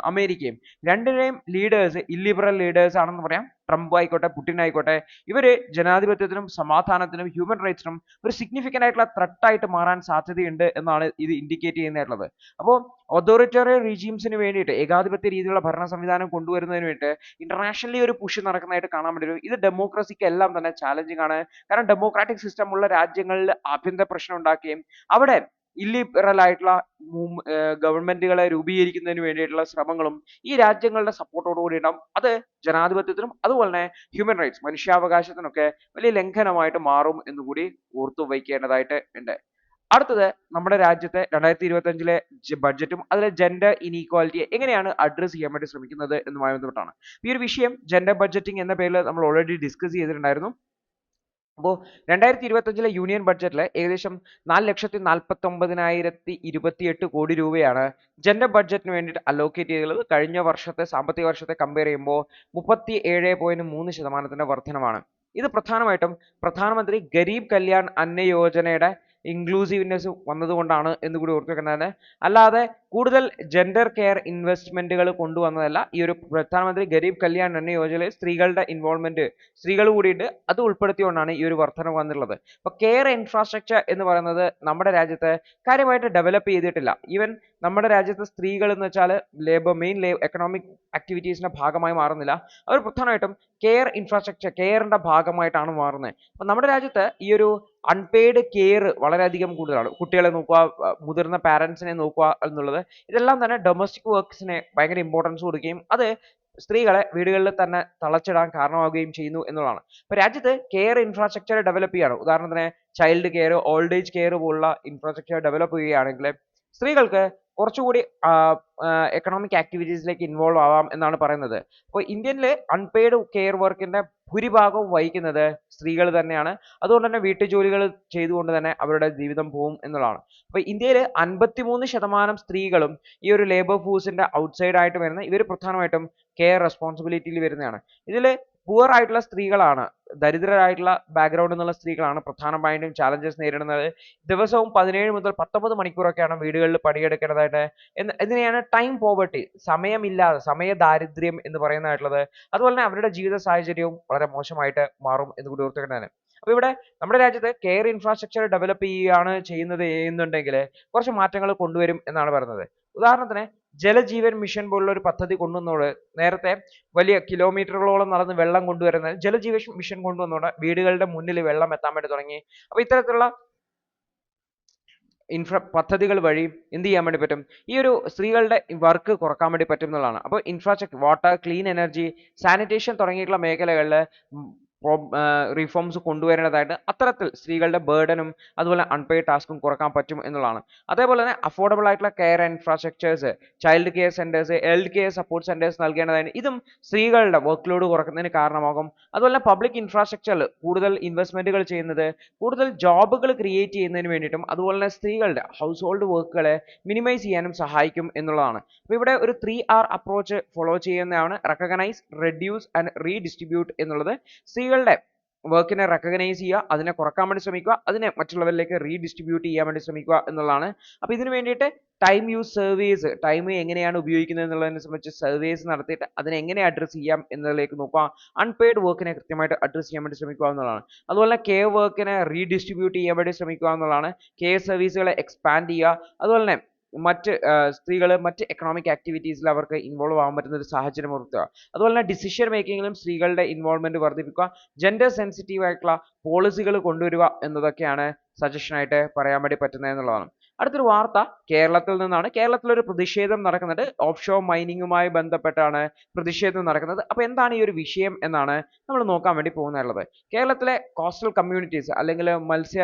അമേരിക്കയും, രണ്ടിനെയും ലീഡേഴ്സ് ഇല്ലിബറൽ ലീഡേഴ്സ് ആണെന്ന് പറയാം. ട്രംപ് ആയിക്കോട്ടെ പുടിൻ ആയിക്കോട്ടെ, ഇവര് ജനാധിപത്യത്തിനും സമാധാനത്തിനും ഹ്യൂമൻ റൈറ്റ്സിനും ഒരു സിഗ്നിഫിക്കന്റ് ആയിട്ടുള്ള ത്രെട്ട് ആയിട്ട് മാറാൻ സാധ്യതയുണ്ട് എന്നാണ് ഇത് ഇൻഡിക്കേറ്റ് ചെയ്യുന്നതായിട്ടുള്ളത്. അപ്പോൾ ഒതോറിറ്റേറിയൻ റീജിംസിന് വേണ്ടിയിട്ട്, ഏകാധിപത്യ രീതിയിലുള്ള ഭരണ സംവിധാനം കൊണ്ടുവരുന്നതിന് വേണ്ടിയിട്ട് ഇന്റർനാഷണലി ഒരു പുഷ് നടക്കുന്നതായിട്ട് കാണാൻ പറ്റും. ഇത് ഡെമോക്രസിക്ക് എല്ലാം തന്നെ ചാലഞ്ചിങ് ആണ്. കാരണം ഡെമോക്രാറ്റിക് സിസ്റ്റം ഉള്ള രാജ്യങ്ങളിൽ ആഭ്യന്തര പ്രശ്നം ഉണ്ടാക്കുകയും അവിടെ ഇല്ലിബറൽ ആയിട്ടുള്ള ഗവൺമെന്റുകളെ രൂപീകരിക്കുന്നതിന് വേണ്ടിയിട്ടുള്ള ശ്രമങ്ങളും ഈ രാജ്യങ്ങളുടെ സപ്പോർട്ടോട് കൂടി ഉണ്ടാവും. അത് ജനാധിപത്യത്തിനും അതുപോലെ തന്നെ ഹ്യൂമൻ റൈറ്റ്സ്, മനുഷ്യാവകാശത്തിനൊക്കെ വലിയ ലംഘനമായിട്ട് മാറും എന്നുകൂടി ഓർത്തു വയ്ക്കേണ്ടതായിട്ട് ഉണ്ട്. അടുത്തത് നമ്മുടെ രാജ്യത്തെ 2025 ബഡ്ജറ്റും അതിലെ ജെൻഡർ ഇനീക്വാലിറ്റിയെ എങ്ങനെയാണ് അഡ്രസ് ചെയ്യാൻ വേണ്ടി ശ്രമിക്കുന്നത് എന്നുമായി ബന്ധപ്പെട്ടാണ്. ഈ ഒരു വിഷയം ജെൻഡർ ബഡ്ജറ്റിംഗ് എന്ന പേരിൽ നമ്മൾ ഓൾറെഡി ഡിസ്കസ് ചെയ്തിട്ടുണ്ടായിരുന്നു. അപ്പോൾ 2025 യൂണിയൻ ബഡ്ജറ്റിൽ ഏകദേശം 4,49,028 കോടി രൂപയാണ് ജെൻഡർ ബഡ്ജറ്റിന് വേണ്ടിയിട്ട് അലോക്കേറ്റ് ചെയ്തിട്ടുള്ളത്. കഴിഞ്ഞ വർഷത്തെ സാമ്പത്തിക വർഷത്തെ കമ്പയർ ചെയ്യുമ്പോൾ 37.3% വർധനമാണ്. ഇത് പ്രധാനമായിട്ടും പ്രധാനമന്ത്രി ഗരീബ് കല്യാൺ അന്ന യോജനയുടെ ഇൻക്ലൂസീവ്നെസ് വന്നതുകൊണ്ടാണ് എന്ന് കൂടി ഓർത്തു വെക്കേണ്ടതാണ്. അല്ലാതെ കൂടുതൽ ജെൻഡർ കെയർ ഇൻവെസ്റ്റ്മെന്റുകൾ കൊണ്ടുവന്നതല്ല. ഈ ഒരു പ്രധാനമന്ത്രി ഗരീബ് കല്യാൺ അന്ന യോജനയിൽ സ്ത്രീകളുടെ ഇൻവോൾവ്മെന്റ് സ്ത്രീകൾ കൂടിയിട്ട് അത് ഉൾപ്പെടുത്തിക്കൊണ്ടാണ് ഈ ഒരു വർധന വന്നിട്ടുള്ളത്. അപ്പൊ കെയർ ഇൻഫ്രാസ്ട്രക്ചർ എന്ന് പറയുന്നത് നമ്മുടെ രാജ്യത്ത് കാര്യമായിട്ട് ഡെവലപ്പ് ചെയ്തിട്ടില്ല. ഈവൻ നമ്മുടെ രാജ്യത്തെ സ്ത്രീകൾ എന്ന് വെച്ചാൽ മെയിൻ എക്കണോമിക് ആക്ടിവിറ്റീസിന്റെ ഭാഗമായി മാറുന്നില്ല. അവർ പ്രധാനമായിട്ടും കെയർ ഇൻഫ്രാസ്ട്രക്ചർ കെയറിന്റെ ഭാഗമായിട്ടാണ് മാറുന്നത്. അപ്പൊ നമ്മുടെ രാജ്യത്ത് ഈ ഒരു അൺപെയ്ഡ് കെയർ വളരെയധികം കൂടുതലാണ്. കുട്ടികളെ നോക്കുക, മുതിർന്ന പാരന്റ്സിനെ നോക്കുക എന്നുള്ളത്, ഇതെല്ലാം തന്നെ ഡൊമസ്റ്റിക് വർക്ക്സിനെ ഭയങ്കര ഇമ്പോർട്ടൻസ് കൊടുക്കുകയും അത് സ്ത്രീകളെ വീടുകളിൽ തന്നെ തളച്ചിടാൻ കാരണമാവുകയും ചെയ്യുന്നു എന്നുള്ളതാണ്. ഇപ്പൊ രാജ്യത്ത് കെയർ ഇൻഫ്രാസ്ട്രക്ചർ ഡെവലപ്പ് ചെയ്യാണ്. ഉദാഹരണത്തിന് child care, old age care പോലുള്ള ഇൻഫ്രാസ്ട്രക്ചർ ഡെവലപ്പ് ചെയ്യുകയാണെങ്കിൽ സ്ത്രീകൾക്ക് കുറച്ചുകൂടി എക്കണോമിക് ആക്ടിവിറ്റീസിലേക്ക് ഇൻവോൾവ് ആവാം എന്നാണ് പറയുന്നത്. അപ്പോൾ ഇന്ത്യയിൽ അൺപെയ്ഡ് കെയർ വർക്കിന്റെ ഭൂരിഭാഗവും വഹിക്കുന്നത് സ്ത്രീകൾ തന്നെയാണ്. അതുകൊണ്ട് തന്നെ വീട്ടുജോലികൾ ചെയ്തുകൊണ്ട് തന്നെ അവരുടെ ജീവിതം പോകും എന്നുള്ളതാണ്. അപ്പൊ ഇന്ത്യയിൽ 53% സ്ത്രീകളും ഈ ഒരു ലേബർ ഫോഴ്സിന്റെ ഔട്ട്സൈഡ് ആയിട്ട് വരുന്ന ഇവർ പ്രധാനമായിട്ടും കെയർ റെസ്പോൺസിബിലിറ്റിയിൽ വരുന്നതാണ്. ഇതിൽ പുവർ ആയിട്ടുള്ള സ്ത്രീകളാണ്, ദരിദ്രരായിട്ടുള്ള ബാക്ക്ഗ്രൗണ്ടിൽ നിന്നുള്ള സ്ത്രീകളാണ് പ്രധാനമായിട്ടും ചാലഞ്ചസ് നേരിടുന്നത്. ദിവസവും 17 മുതൽ 19 മണിക്കൂറൊക്കെയാണ് വീടുകളിൽ പണിയെടുക്കേണ്ടതായിട്ട്. ഇതിനെയാണ് ടൈം പോവർട്ടി, സമയമില്ലാതെ സമയ ദാരിദ്ര്യം എന്ന് പറയുന്നതായിട്ടുള്ളത്. അതുപോലെ തന്നെ അവരുടെ ജീവിത സാഹചര്യവും വളരെ മോശമായിട്ട് മാറും എന്ന് കൂടി ഓർത്തുകൊണ്ടാണ്. അപ്പൊ ഇവിടെ നമ്മുടെ രാജ്യത്ത് കെയർ ഇൻഫ്രാസ്ട്രക്ചർ ഡെവലപ്പ് ചെയ്യുന്നുണ്ടെങ്കിൽ കുറച്ച് മാറ്റങ്ങൾ കൊണ്ടുവരും എന്നാണ് പറയുന്നത്. ഉദാഹരണത്തിന് ജലജീവൻ മിഷൻ പോലുള്ള ഒരു പദ്ധതി കൊണ്ടുവന്നതോടെ നേരത്തെ വലിയ കിലോമീറ്ററുകളോളം നടന്ന് വെള്ളം കൊണ്ടുവരുന്നത് ജലജീവൻ മിഷൻ കൊണ്ടുവന്നതോടെ വീടുകളുടെ മുന്നിൽ വെള്ളം എത്താൻ വേണ്ടി തുടങ്ങി. അപ്പൊ ഇത്തരത്തിലുള്ള പദ്ധതികൾ വഴി എന്ത് ചെയ്യാൻ വേണ്ടി പറ്റും, ഈ ഒരു സ്ത്രീകളുടെ വർക്ക് കുറക്കാൻ വേണ്ടി പറ്റും എന്നുള്ളതാണ്. അപ്പോൾ infrastructure, water, clean energy, sanitation തുടങ്ങിയിട്ടുള്ള മേഖലകളിൽ റിഫോംസ് കൊണ്ടുവരേണ്ടതായിട്ട് അത്തരത്തിൽ സ്ത്രീകളുടെ ബേർഡനും അതുപോലെ അൺപെയ്ഡ് ടാസ്കും കുറക്കാൻ പറ്റും എന്നുള്ളതാണ്. അതേപോലെ തന്നെ അഫോർഡബിൾ ആയിട്ടുള്ള care infrastructures, child care centres, elder care support centres നൽകേണ്ടതായിട്ട് ഇതും സ്ത്രീകളുടെ വർക്ക് ലോഡ് കുറക്കുന്നതിന് കാരണമാകും. അതുപോലെ പബ്ലിക് ഇൻഫ്രാസ്ട്രക്ചറിൽ കൂടുതൽ ഇൻവെസ്റ്റ്മെന്റുകൾ ചെയ്യുന്നത് കൂടുതൽ ജോബുകൾ ക്രിയേറ്റ് ചെയ്യുന്നതിന് വേണ്ടിയിട്ടും അതുപോലെ തന്നെ സ്ത്രീകളുടെ ഹൗസ് ഹോൾഡ് വർക്കുകളെ മിനിമൈസ് ചെയ്യാനും സഹായിക്കും എന്നുള്ളതാണ്. അപ്പോൾ ഇവിടെ ഒരു 3R അപ്രോച്ച് ഫോളോ ചെയ്യുന്നതാണ് റെക്കഗ്നൈസ്, റെഡ്യൂസ് ആൻഡ് റീഡിസ്ട്രിബ്യൂട്ട് എന്നുള്ളത്. സ്ത്രീകളുടെ വർക്കിനെ റെക്കഗ്നൈസ് ചെയ്യുക, അതിനെ കുറക്കാൻ വേണ്ടി ശ്രമിക്കുക, അതിനെ മറ്റുള്ളവരിലേക്ക് റീഡിസ്ട്രിബ്യൂട്ട് ചെയ്യാൻ വേണ്ടി ശ്രമിക്കുക എന്നുള്ളതാണ്. അപ്പോൾ ഇതിനു വേണ്ടിയിട്ട് ടൈം യൂസ് സർവേസ്, ടൈം എങ്ങനെയാണ് ഉപയോഗിക്കുന്നത് എന്നുള്ളതിനെ സംബന്ധിച്ച് സർവേസ് നടത്തിയിട്ട് അതിനെ എങ്ങനെ അഡ്രസ്സ് ചെയ്യാം എന്നതിലേക്ക് നോക്കുക. അൺപെയ്ഡ് വർക്കിനെ കൃത്യമായിട്ട് അഡ്രസ്സ് ചെയ്യാൻ വേണ്ടി ശ്രമിക്കുക എന്നുള്ളതാണ്. അതുപോലെ കെയർ വർക്കിനെ റീഡിസ്ട്രിബ്യൂട്ട് ചെയ്യാൻ വേണ്ടി ശ്രമിക്കുക എന്നുള്ളതാണ്. കെയർ സർവീസുകളെ എക്സ്പാൻഡ് ചെയ്യുക, അതുപോലെ തന്നെ മറ്റ് സ്ത്രീകൾ മറ്റ് എക്കണോമിക് ആക്ടിവിറ്റീസിൽ അവർക്ക് ഇൻവോൾവ് ആവാൻ പറ്റുന്ന ഒരു സാഹചര്യം ഒരുക്കുക. അതുപോലെ തന്നെ ഡിസിഷൻ മേക്കിങ്ങിലും സ്ത്രീകളുടെ ഇൻവോൾവ്മെന്റ് വർദ്ധിപ്പിക്കുക, ജെൻഡർ സെൻസിറ്റീവ് ആയിട്ടുള്ള പോളിസികൾ കൊണ്ടുവരിക എന്നതൊക്കെയാണ് സജഷൻ ആയിട്ട് പറയാൻ വേണ്ടി പറ്റുന്നത് എന്നുള്ളതാണ്. അടുത്തൊരു വാർത്ത കേരളത്തിൽ നിന്നാണ്. കേരളത്തിൽ ഒരു പ്രതിഷേധം നടക്കുന്നുണ്ട്. ഓഫ്ഷോർ മൈനിങ്ങുമായി ബന്ധപ്പെട്ടാണ് പ്രതിഷേധം നടക്കുന്നത്. അപ്പൊ എന്താണ് ഈ ഒരു വിഷയം എന്നാണ് നമ്മൾ നോക്കാൻ വേണ്ടി പോകുന്നുള്ളത്. കേരളത്തിലെ കോസ്റ്റൽ കമ്മ്യൂണിറ്റീസ് അല്ലെങ്കിൽ മത്സ്യ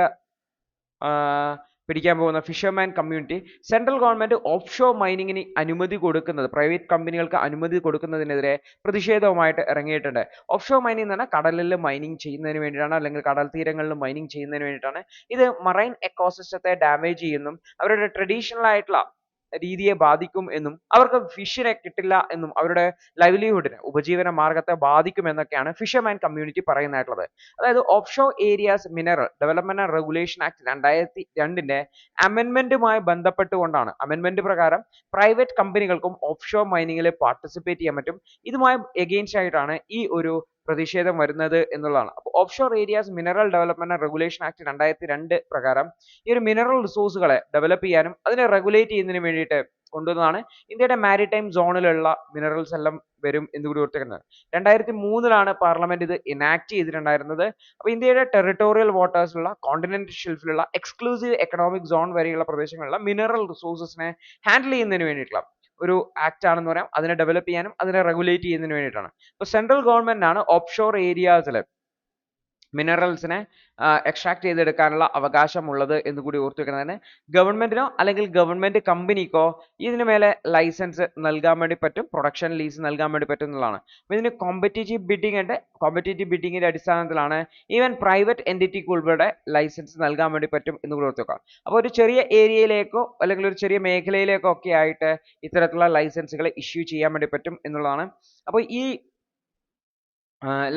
പിടിക്കാൻ പോകുന്ന fisherman community central government offshore മൈനിങ്ങിന് അനുമതി കൊടുക്കുന്നത്, പ്രൈവറ്റ് കമ്പനികൾക്ക് അനുമതി കൊടുക്കുന്നതിനെതിരെ പ്രതിഷേധവുമായിട്ട് ഇറങ്ങിയിട്ടുണ്ട്. ഓഫ്ഷോർ മൈനിങ് എന്ന് പറഞ്ഞാൽ കടലിൽ മൈനിങ് ചെയ്യുന്നതിന് വേണ്ടിയിട്ടാണ്, അല്ലെങ്കിൽ കടൽ തീരങ്ങളിൽ മൈനിങ് ചെയ്യുന്നതിന് വേണ്ടിയിട്ടാണ്. ഇത് മറൈൻ എക്കോസിസ്റ്റത്തെ ഡാമേജ് ചെയ്യുന്നു, അവരുടെ ട്രഡീഷണൽ ആയിട്ടുള്ള രീതിയെ ബാധിക്കും എന്നും അവർക്ക് ഫിഷിനെ കിട്ടില്ല എന്നും അവരുടെ ലൈവ്ലിഹുഡിനെ, ഉപജീവന മാർഗത്തെ ബാധിക്കും എന്നൊക്കെയാണ് ഫിഷർമാൻ കമ്മ്യൂണിറ്റി പറയുന്നതായിട്ടുള്ളത്. അതായത് offshore areas mineral development and regulation act 2002 അമെൻമെന്റുമായി ബന്ധപ്പെട്ടുകൊണ്ടാണ്. അമെൻമെന്റ് പ്രകാരം പ്രൈവറ്റ് കമ്പനികൾക്കും ഓഫ്ഷോർ മൈനിങ്ങിൽ പാർട്ടിസിപ്പേറ്റ് ചെയ്യാൻ പറ്റും. ഇതുമായി എഗെയിൻസ്റ്റ് ആയിട്ടാണ് ഈ ഒരു പ്രതിഷേധം വരുന്നത് എന്നുള്ളതാണ്. അപ്പോൾ offshore areas mineral development and regulation act 2002 പ്രകാരം ഈ ഒരു മിനറൽ റിസോഴ്സുകളെ ഡെവലപ്പ് ചെയ്യാനും അതിനെ റെഗുലേറ്റ് ചെയ്യുന്നതിന് വേണ്ടിയിട്ട് കൊണ്ടുവന്നതാണ്. ഇന്ത്യയുടെ മാരിടൈം സോണിലുള്ള മിനറൽസ് എല്ലാം വരും എന്നുകൂടി ഓർത്തിരിക്കുന്നത്. 2003 പാർലമെന്റ് ഇത് ഇനാക്ട് ചെയ്തിട്ടുണ്ടായിരുന്നത്. അപ്പോൾ ഇന്ത്യയുടെ ടെറിട്ടോറിയൽ വാട്ടേഴ്സിലുള്ള കോണ്ടിനെന്റൽ ഷെൽഫിലുള്ള എക്സ്ക്ലൂസീവ് എക്കണോമിക് സോൺ വരെയുള്ള പ്രദേശങ്ങളിലുള്ള മിനറൽ റിസോഴ്സസിനെ ഹാൻഡിൽ ചെയ്യുന്നതിന് വേണ്ടിയിട്ടുള്ള ഒരു ആക്ട് ആണെന്ന് പറയാം. അതിനെ ഡെവലപ്പ് ചെയ്യാനും അതിനെ റെഗുലേറ്റ് ചെയ്യുന്നതിന് വേണ്ടിയിട്ടാണ്. ഇപ്പോൾ സെൻട്രൽ ഗവൺമെന്റ് ആണ് ഓഫ്ഷോർ ഏരിയാസിൽ മിനറൽസിനെ എക്സ്ട്രാക്ട് ചെയ്തെടുക്കാനുള്ള അവകാശമുള്ളത് എന്ന് കൂടി ഓർത്തു വെക്കുന്നതിന് ഗവൺമെന്റിനോ അല്ലെങ്കിൽ ഗവൺമെന്റ് കമ്പനിക്കോ ഇതിന് മേലെ ലൈസൻസ് നൽകാൻ വേണ്ടി പറ്റും, പ്രൊഡക്ഷൻ ലീസ് നൽകാൻ വേണ്ടി പറ്റും എന്നുള്ളതാണ്. അപ്പോൾ ഇതിന് കോമ്പറ്റീറ്റീവ് ബിഡിംഗ് ഉണ്ട്. കോമ്പറ്റീറ്റീവ് ബിഡിങ്ങിന്റെ അടിസ്ഥാനത്തിലാണ് ഈവൻ പ്രൈവറ്റ് എൻറ്റിറ്റിക്ക് ഉൾപ്പെടെ ലൈസൻസ് നൽകാൻ വേണ്ടി പറ്റും എന്ന് കൂടി ഓർത്തു വെക്കാം. അപ്പോൾ ഒരു ചെറിയ ഏരിയയിലേക്കോ അല്ലെങ്കിൽ ഒരു ചെറിയ മേഖലയിലേക്കോ ഒക്കെ ആയിട്ട് ഇത്തരത്തിലുള്ള ലൈസൻസുകൾ ഇഷ്യൂ ചെയ്യാൻ വേണ്ടി പറ്റും എന്നുള്ളതാണ്. അപ്പോൾ ഈ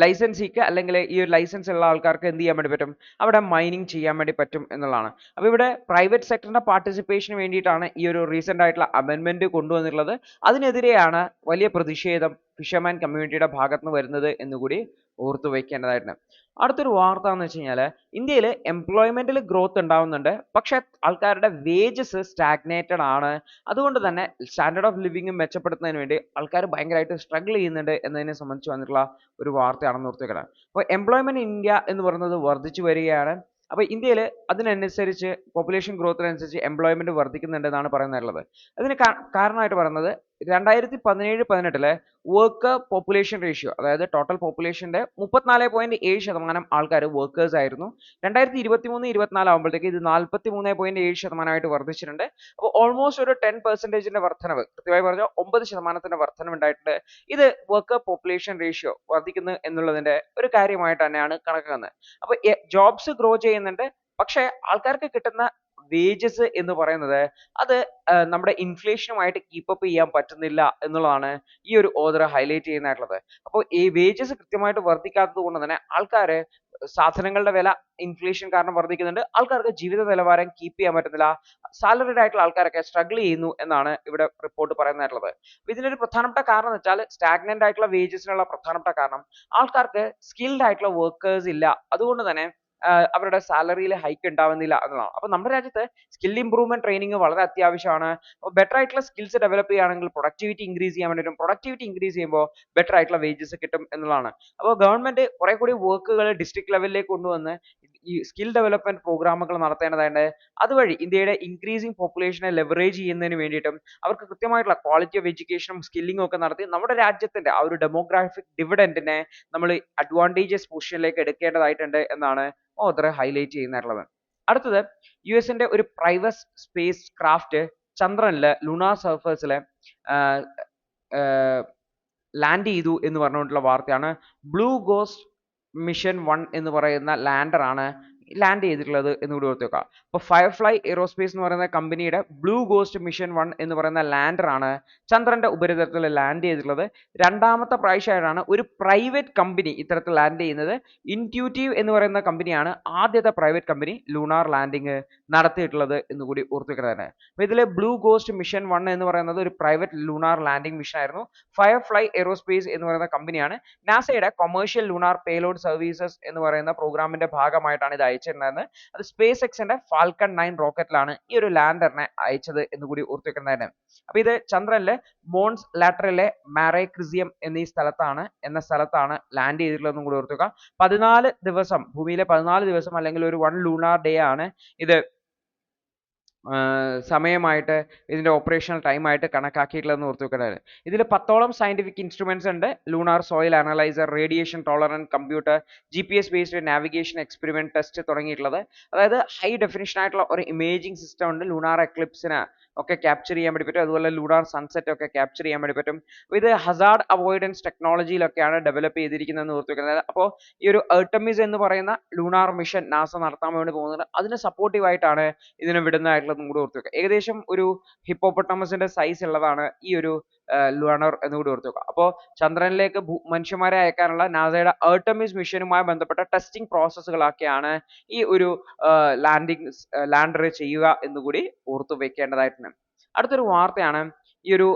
ലൈസൻസിക്ക് അല്ലെങ്കിൽ ഈ ഒരു ലൈസൻസ് ഉള്ള ആൾക്കാർക്ക് എന്ത് ചെയ്യാൻ വേണ്ടി പറ്റും, അവിടെ മൈനിങ് ചെയ്യാൻ വേണ്ടി പറ്റും എന്നുള്ളതാണ്. അപ്പോൾ ഇവിടെ പ്രൈവറ്റ് സെക്ടറിന്റെ പാർട്ടിസിപ്പേഷന് വേണ്ടിയിട്ടാണ് ഈ ഒരു റീസെന്റ് ആയിട്ടുള്ള അമെൻമെന്റ് കൊണ്ടുവന്നിട്ടുള്ളത്. അതിനെതിരെയാണ് വലിയ പ്രതിഷേധം ഫിഷർമാൻ കമ്മ്യൂണിറ്റിയുടെ ഭാഗത്ത് നിന്ന് വരുന്നത് എന്നുകൂടി ഓർത്തു വയ്ക്കേണ്ടതായിട്ടുണ്ട്. അടുത്തൊരു വാർത്ത എന്ന് വെച്ച് കഴിഞ്ഞാൽ ഇന്ത്യയിൽ എംപ്ലോയ്മെന്റിൽ ഗ്രോത്ത് ഉണ്ടാവുന്നുണ്ട്, പക്ഷെ ആൾക്കാരുടെ വേജസ് സ്റ്റാഗ്നേറ്റഡ് ആണ്. അതുകൊണ്ട് തന്നെ സ്റ്റാൻഡേർഡ് ഓഫ് ലിവിംഗ് മെച്ചപ്പെടുത്തുന്നതിന് വേണ്ടി ആൾക്കാർ ഭയങ്കരമായിട്ട് സ്ട്രഗിൾ ചെയ്യുന്നുണ്ട് എന്നതിനെ സംബന്ധിച്ച് വന്നിട്ടുള്ള ഒരു വാർത്തയാണെന്ന് ഓർത്ത് വെക്കണം. അപ്പോൾ എംപ്ലോയ്മെന്റ് ഇന്ത്യ എന്ന് പറയുന്നത് വർദ്ധിച്ചു വരികയാണ്. അപ്പോൾ ഇന്ത്യയിൽ അതിനനുസരിച്ച് പോപ്പുലേഷൻ ഗ്രോത്തിനനുസരിച്ച് എംപ്ലോയ്മെന്റ് വർദ്ധിക്കുന്നുണ്ട് എന്നാണ് പറയുന്നത്. അതിന് കാരണമായിട്ട് പറയുന്നത് 2017-18 വർക്കർ പോപ്പുലേഷൻ റേഷ്യോ, അതായത് ടോട്ടൽ പോപ്പുലേഷന്റെ 34.7% ആൾക്കാർ വർക്കേഴ്സ് ആയിരുന്നു. 2023-24 ആകുമ്പോഴത്തേക്ക് ഇത് 43.7% വർദ്ധിച്ചിട്ടുണ്ട്. അപ്പോൾ ഓൾമോസ്റ്റ് ഒരു 10% വർധനവ്, കൃത്യമായി പറഞ്ഞാൽ 9% വർധനവ് ഉണ്ടായിട്ടുണ്ട്. ഇത് വർക്കർ പോപ്പുലേഷൻ റേഷ്യോ വർദ്ധിക്കുന്നു എന്നുള്ളതിന്റെ ഒരു കാര്യമായിട്ട് തന്നെയാണ് കണക്കാക്കുന്നത്. അപ്പോൾ ജോബ്സ് ഗ്രോ ചെയ്യുന്നുണ്ട്, പക്ഷേ ആൾക്കാർക്ക് കിട്ടുന്ന വേജസ് എന്ന് പറയുന്നത് അത് നമ്മുടെ ഇൻഫ്ലേഷനുമായിട്ട് കീപ്പപ്പ് ചെയ്യാൻ പറ്റുന്നില്ല എന്നുള്ളതാണ് ഈ ഒരു ഓദർ ഹൈലൈറ്റ് ചെയ്യുന്നതായിട്ടുള്ളത്. അപ്പോൾ ഈ വേജസ് കൃത്യമായിട്ട് വർദ്ധിക്കാത്തത് കൊണ്ട് തന്നെ ആൾക്കാര് സാധനങ്ങളുടെ വില ഇൻഫ്ലേഷൻ കാരണം വർദ്ധിക്കുന്നുണ്ട്, ആൾക്കാർക്ക് ജീവിത നിലവാരം കീപ്പ് ചെയ്യാൻ പറ്റുന്നില്ല, സാലറിഡ് ആയിട്ടുള്ള ആൾക്കാരൊക്കെ സ്ട്രഗിൾ ചെയ്യുന്നു എന്നാണ് ഇവിടെ റിപ്പോർട്ട് പറയുന്നതായിട്ടുള്ളത്. ഇതിനൊരു പ്രധാനപ്പെട്ട കാരണം എന്ന് വെച്ചാൽ സ്റ്റാഗ്നന്റ് ആയിട്ടുള്ള വേജസിനുള്ള പ്രധാനപ്പെട്ട കാരണം ആൾക്കാർക്ക് സ്കിൽഡ് ആയിട്ടുള്ള വർക്കേഴ്സ് ഇല്ല, അതുകൊണ്ട് തന്നെ അവരുടെ സാലറിയിൽ ഹൈക്ക് ഉണ്ടാവുന്നില്ല എന്നുള്ളതാണ്. അപ്പോൾ നമ്മുടെ രാജ്യത്ത് സ്കിൽ ഇംപ്രൂവ്മെന്റ് ട്രെയിനിങ് വളരെ അത്യാവശ്യമാണ്. ബെറ്റർ ആയിട്ടുള്ള സ്കിൽസ് ഡെവലപ്പ് ചെയ്യുകയാണെങ്കിൽ പ്രൊഡക്ടിവിറ്റി ഇൻക്രീസ് ചെയ്യാൻ വേണ്ടി വരും. പ്രൊഡക്ടിവിറ്റി ഇൻക്രീസ് ചെയ്യുമ്പോൾ ബെറ്റർ ആയിട്ടുള്ള വേജസ് കിട്ടും എന്നുള്ളതാണ്. അപ്പോൾ ഗവൺമെന്റ് കുറെ കൂടി വർക്കുകൾ ഡിസ്ട്രിക്ട് ലെവലിലേക്ക് കൊണ്ടുവന്ന് ഈ സ്കിൽ ഡെവലപ്മെന്റ് പ്രോഗ്രാമുകൾ നടത്തേണ്ടതായിട്ട്, അതുവഴി ഇന്ത്യയുടെ ഇൻക്രീസിംഗ് പോപ്പുലേഷനെ ലെവറേജ് ചെയ്യുന്നതിന് വേണ്ടിയിട്ടും അവർക്ക് കൃത്യമായിട്ടുള്ള ക്വാളിറ്റി ഓഫ് എഡ്യൂക്കേഷനും സ്കില്ലിങ്ങും ഒക്കെ നടത്തി നമ്മുടെ രാജ്യത്തിന്റെ ആ ഒരു ഡെമോഗ്രാഫിക് ഡിവിഡൻഡിനെ നമ്മൾ അഡ്വാൻറ്റേജസ് പൊസിഷനിലേക്ക് എടുക്കേണ്ടതായിട്ടുണ്ട് എന്നാണ് ഓഥർ ഹൈലൈറ്റ് ചെയ്യുന്നിട്ടുള്ളത്. അടുത്തത് യുഎസിന്റെ ഒരു പ്രൈവറ്റ് സ്പേസ് ക്രാഫ്റ്റ് ചന്ദ്രനില് ലൂണാർ സർഫേസില് ലാൻഡ് ചെയ്തു എന്ന് പറഞ്ഞുകൊണ്ടുള്ള വാർത്തയാണ്. ബ്ലൂ ഗോസ്റ്റ് മിഷൻ 1 എന്ന് പറയുന്ന ലാൻഡർ ആണ് ലാൻഡ് ചെയ്തിട്ടുള്ളത് എന്ന് കൂടി ഓർത്ത് വെക്കുക. അപ്പോൾ ഫയർഫ്ലൈ എയ്റോസ്പേസ് എന്ന് പറയുന്ന കമ്പനിയുടെ ബ്ലൂ ഗോസ്റ്റ് മിഷൻ 1 എന്ന് പറയുന്ന ലാൻഡർ ആണ് ചന്ദ്രന്റെ ഉപരിതലത്തിൽ ലാൻഡ് ചെയ്തിട്ടുള്ളത്. രണ്ടാമത്തെ പ്രാവശ്യമായിട്ടാണ് ഒരു പ്രൈവറ്റ് കമ്പനി ഇത്തരത്തിൽ ലാൻഡ് ചെയ്യുന്നത്. ഇൻറ്റ്യൂട്ടീവ് എന്ന് പറയുന്ന കമ്പനിയാണ് ആദ്യത്തെ പ്രൈവറ്റ് കമ്പനി ലൂണാർ ലാൻഡിങ് നടത്തിയിട്ടുള്ളത് എന്ന് കൂടി ഓർത്ത് വെക്കുന്നത്. അപ്പോൾ ഇതിൽ ബ്ലൂ ഗോസ്റ്റ് മിഷൻ 1 എന്ന് പറയുന്നത് ഒരു പ്രൈവറ്റ് ലൂണാർ ലാൻഡിംഗ് മിഷൻ ആയിരുന്നു. ഫയർഫ്ലൈ എയ്റോസ്പേസ് എന്ന് പറയുന്ന കമ്പനിയാണ് നാസയുടെ കൊമേഴ്ഷ്യൽ ലൂണാർ പേലോഡ് സർവീസസ് എന്ന് പറയുന്ന പ്രോഗ്രാമിന്റെ ഭാഗമായിട്ടാണ് ഇത് അയച്ചിട്ടുണ്ടായിരുന്നത്. അത് സ്പേസ് എക്സിന്റെ ഫാൽക്കൺ 9 റോക്കറ്റിലാണ് ഈ ഒരു ലാൻഡറിനെ അയച്ചത് എന്ന് കൂടി ഓർത്ത് വെക്കുന്നതാണ്. അപ്പൊ ഇത് ചന്ദ്രനിലെ മോൺസ് ലാറ്ററിലെ മാരേക്രിസിയം എന്ന സ്ഥലത്താണ് ലാൻഡ് ചെയ്തിട്ടുള്ളതെന്നും കൂടി ഓർത്ത് വെക്കുക. 14 ദിവസം ഭൂമിയിലെ 14 ദിവസം അല്ലെങ്കിൽ ഒരു 1 ലൂണാർ ഡേ ആണ് ഇത് സമയമായിട്ട് ഇതിന്റെ ഓപ്പറേഷണൽ ടൈം ആയിട്ട് കണക്കാക്കിയിട്ടുള്ളതെന്ന് ഓർത്ത് വെക്കേണ്ടത്. ഇതിൽ 10ഓളം സയന്റിഫിക് ഇൻസ്ട്രുമെന്റ്സ് ഉണ്ട്. Lunar soil analyser, radiation tolerant computer, GPS based navigation experiment test തുടങ്ങിയിട്ടുള്ളത്. അതായത് ഹൈ ഡെഫിനിഷൻ ആയിട്ടുള്ള ഒരു ഇമേജിംഗ് സിസ്റ്റം ഉണ്ട്. ലൂണാർ എക്ലിപ്സിനെ ഒക്കെ ക്യാപ്ചർ ചെയ്യാൻ വേണ്ടി പറ്റും. അതുപോലെ ലൂണാർ സൺസെറ്റ് ഒക്കെ ക്യാപ്ചർ ചെയ്യാൻ വേണ്ടി പറ്റും. ഇത് ഹസാർഡ് അവോയ്ഡൻസ് ടെക്നോളജിയിലൊക്കെയാണ് ഡെവലപ്പ് ചെയ്തിരിക്കുന്നതെന്ന് ഓർത്ത് വെക്കുന്നത്. അപ്പോൾ ഈ ഒരു ആർടെമിസ് എന്ന് പറയുന്ന ലൂണാർ മിഷൻ നാസ നടത്താൻ വേണ്ടി പോകുന്നത് അതിന് സപ്പോർട്ടീവ് ആയിട്ടാണ് ഇതിനെ വിടുന്നതായിട്ടുള്ളതും കൂടി ഓർത്ത് വെക്കുക. ഏകദേശം ഒരു ഹിപ്പോപ്പൊട്ടമസിന്റെ സൈസ് ഉള്ളതാണ് ഈ ഒരു ലൂണർ എന്ന് കൂടി ഓർത്ത് വെക്കുക. അപ്പോൾ ചന്ദ്രനിലേക്ക് മനുഷ്യന്മാരെ അയക്കാനുള്ള നാസയുടെ ആർടെമിസ് മിഷനുമായി ബന്ധപ്പെട്ട ടെസ്റ്റിംഗ് പ്രോസസ്സുകളൊക്കെയാണ് ഈ ഒരു ലാൻഡർ ചെയ്യുക എന്നുകൂടി ഓർത്തു വെക്കേണ്ടതായിട്ടുണ്ട്. അടുത്തൊരു വാർത്തയാണ് ഈ ഒരു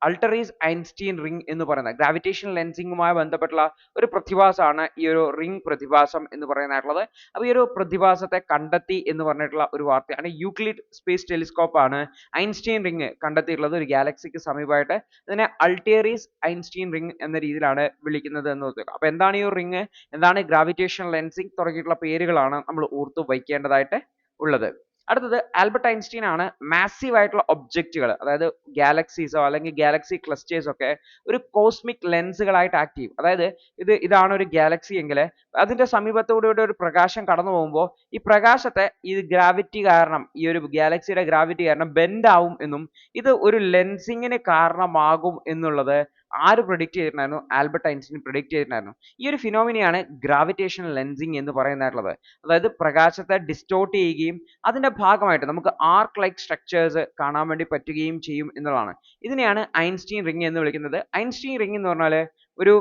അൾട്ടറീസ് ഐൻസ്റ്റീൻ റിംഗ് എന്ന് പറയുന്ന ഗ്രാവിറ്റേഷണൽ ലെൻസിങ്ങുമായി ബന്ധപ്പെട്ടുള്ള ഒരു പ്രതിഭാസമാണ് ഈ ഒരു റിംഗ് പ്രതിഭാസം എന്ന് പറയുന്നതായിട്ടുള്ളത്. അപ്പോൾ ഈ ഒരു പ്രതിഭാസത്തെ കണ്ടെത്തി എന്ന് പറഞ്ഞിട്ടുള്ള ഒരു വാർത്തയാണ്. യൂക്ലിഡ് സ്പേസ് ടെലിസ്കോപ്പ് ആണ് ഐൻസ്റ്റീൻ റിംഗ് കണ്ടെത്തിയിട്ടുള്ളത് ഒരു ഗാലക്സിക്ക് സമീപമായിട്ട്. ഇതിനെ അൾട്ടേറീസ് ഐൻസ്റ്റീൻ റിംഗ് എന്ന രീതിയിലാണ് വിളിക്കുന്നത് എന്ന് ഓർക്കുക. അപ്പോൾ എന്താണ് ഈ ഒരു റിംഗ്, എന്താണ് ഗ്രാവിറ്റേഷണൽ ലെൻസിങ് തുടങ്ങിയിട്ടുള്ള പേരുകളാണ് നമ്മൾ ഓർത്തു വയ്ക്കേണ്ടതായിട്ട് ഉള്ളത്. അടുത്തത് ആൽബർട്ട് ഐൻസ്റ്റീൻ ആണ് മാസീവ് ആയിട്ടുള്ള ഒബ്ജക്റ്റുകൾ, അതായത് ഗാലക്സീസോ അല്ലെങ്കിൽ ഗാലക്സി ക്ലസ്റ്റേഴ്സ് ഒക്കെ ഒരു കോസ്മിക് ലെൻസുകളായിട്ട് ആക്ട് ചെയ്യും. അതായത് ഇതാണ് ഒരു ഗാലക്സി എങ്കിൽ അതിന്റെ സമീപത്തോടെ ഒരു പ്രകാശം കടന്നു പോകുമ്പോൾ ഈ പ്രകാശത്തെ ഈ ഗ്രാവിറ്റി കാരണം, ഈ ഒരു ഗാലക്സിയുടെ ഗ്രാവിറ്റി കാരണം ബെൻഡ് ആവും എന്നും ഇത് ഒരു ലെൻസിങ്ങിന് കാരണമാകും എന്നുള്ളത് ആര് പ്രെഡിക്റ്റ് ചെയ്തിട്ടുണ്ടായിരുന്നു? ആൽബർട്ട് ഐൻസ്റ്റീൻ പ്രെഡിക്റ്റ് ചെയ്തിട്ടുണ്ടായിരുന്നു. ഈ ഒരു ഫിനോമിനയാണ് ഗ്രാവിറ്റേഷണൽ ലെൻസിങ് എന്ന് പറയുന്നതായിട്ടുള്ളത്. അതായത് പ്രകാശത്തെ ഡിസ്റ്റോർട്ട് ചെയ്യുകയും അതിന്റെ ഭാഗമായിട്ട് നമുക്ക് ആർക്ക് ലൈക്ക് സ്ട്രക്ചേഴ്സ് കാണാൻ വേണ്ടി പറ്റുകയും ചെയ്യും എന്നുള്ളതാണ്. ഇതിനെയാണ് ഐൻസ്റ്റീൻ റിംഗ് എന്ന് വിളിക്കുന്നത്. ഐൻസ്റ്റീൻ റിംഗ് എന്ന് പറഞ്ഞാൽ ഒരു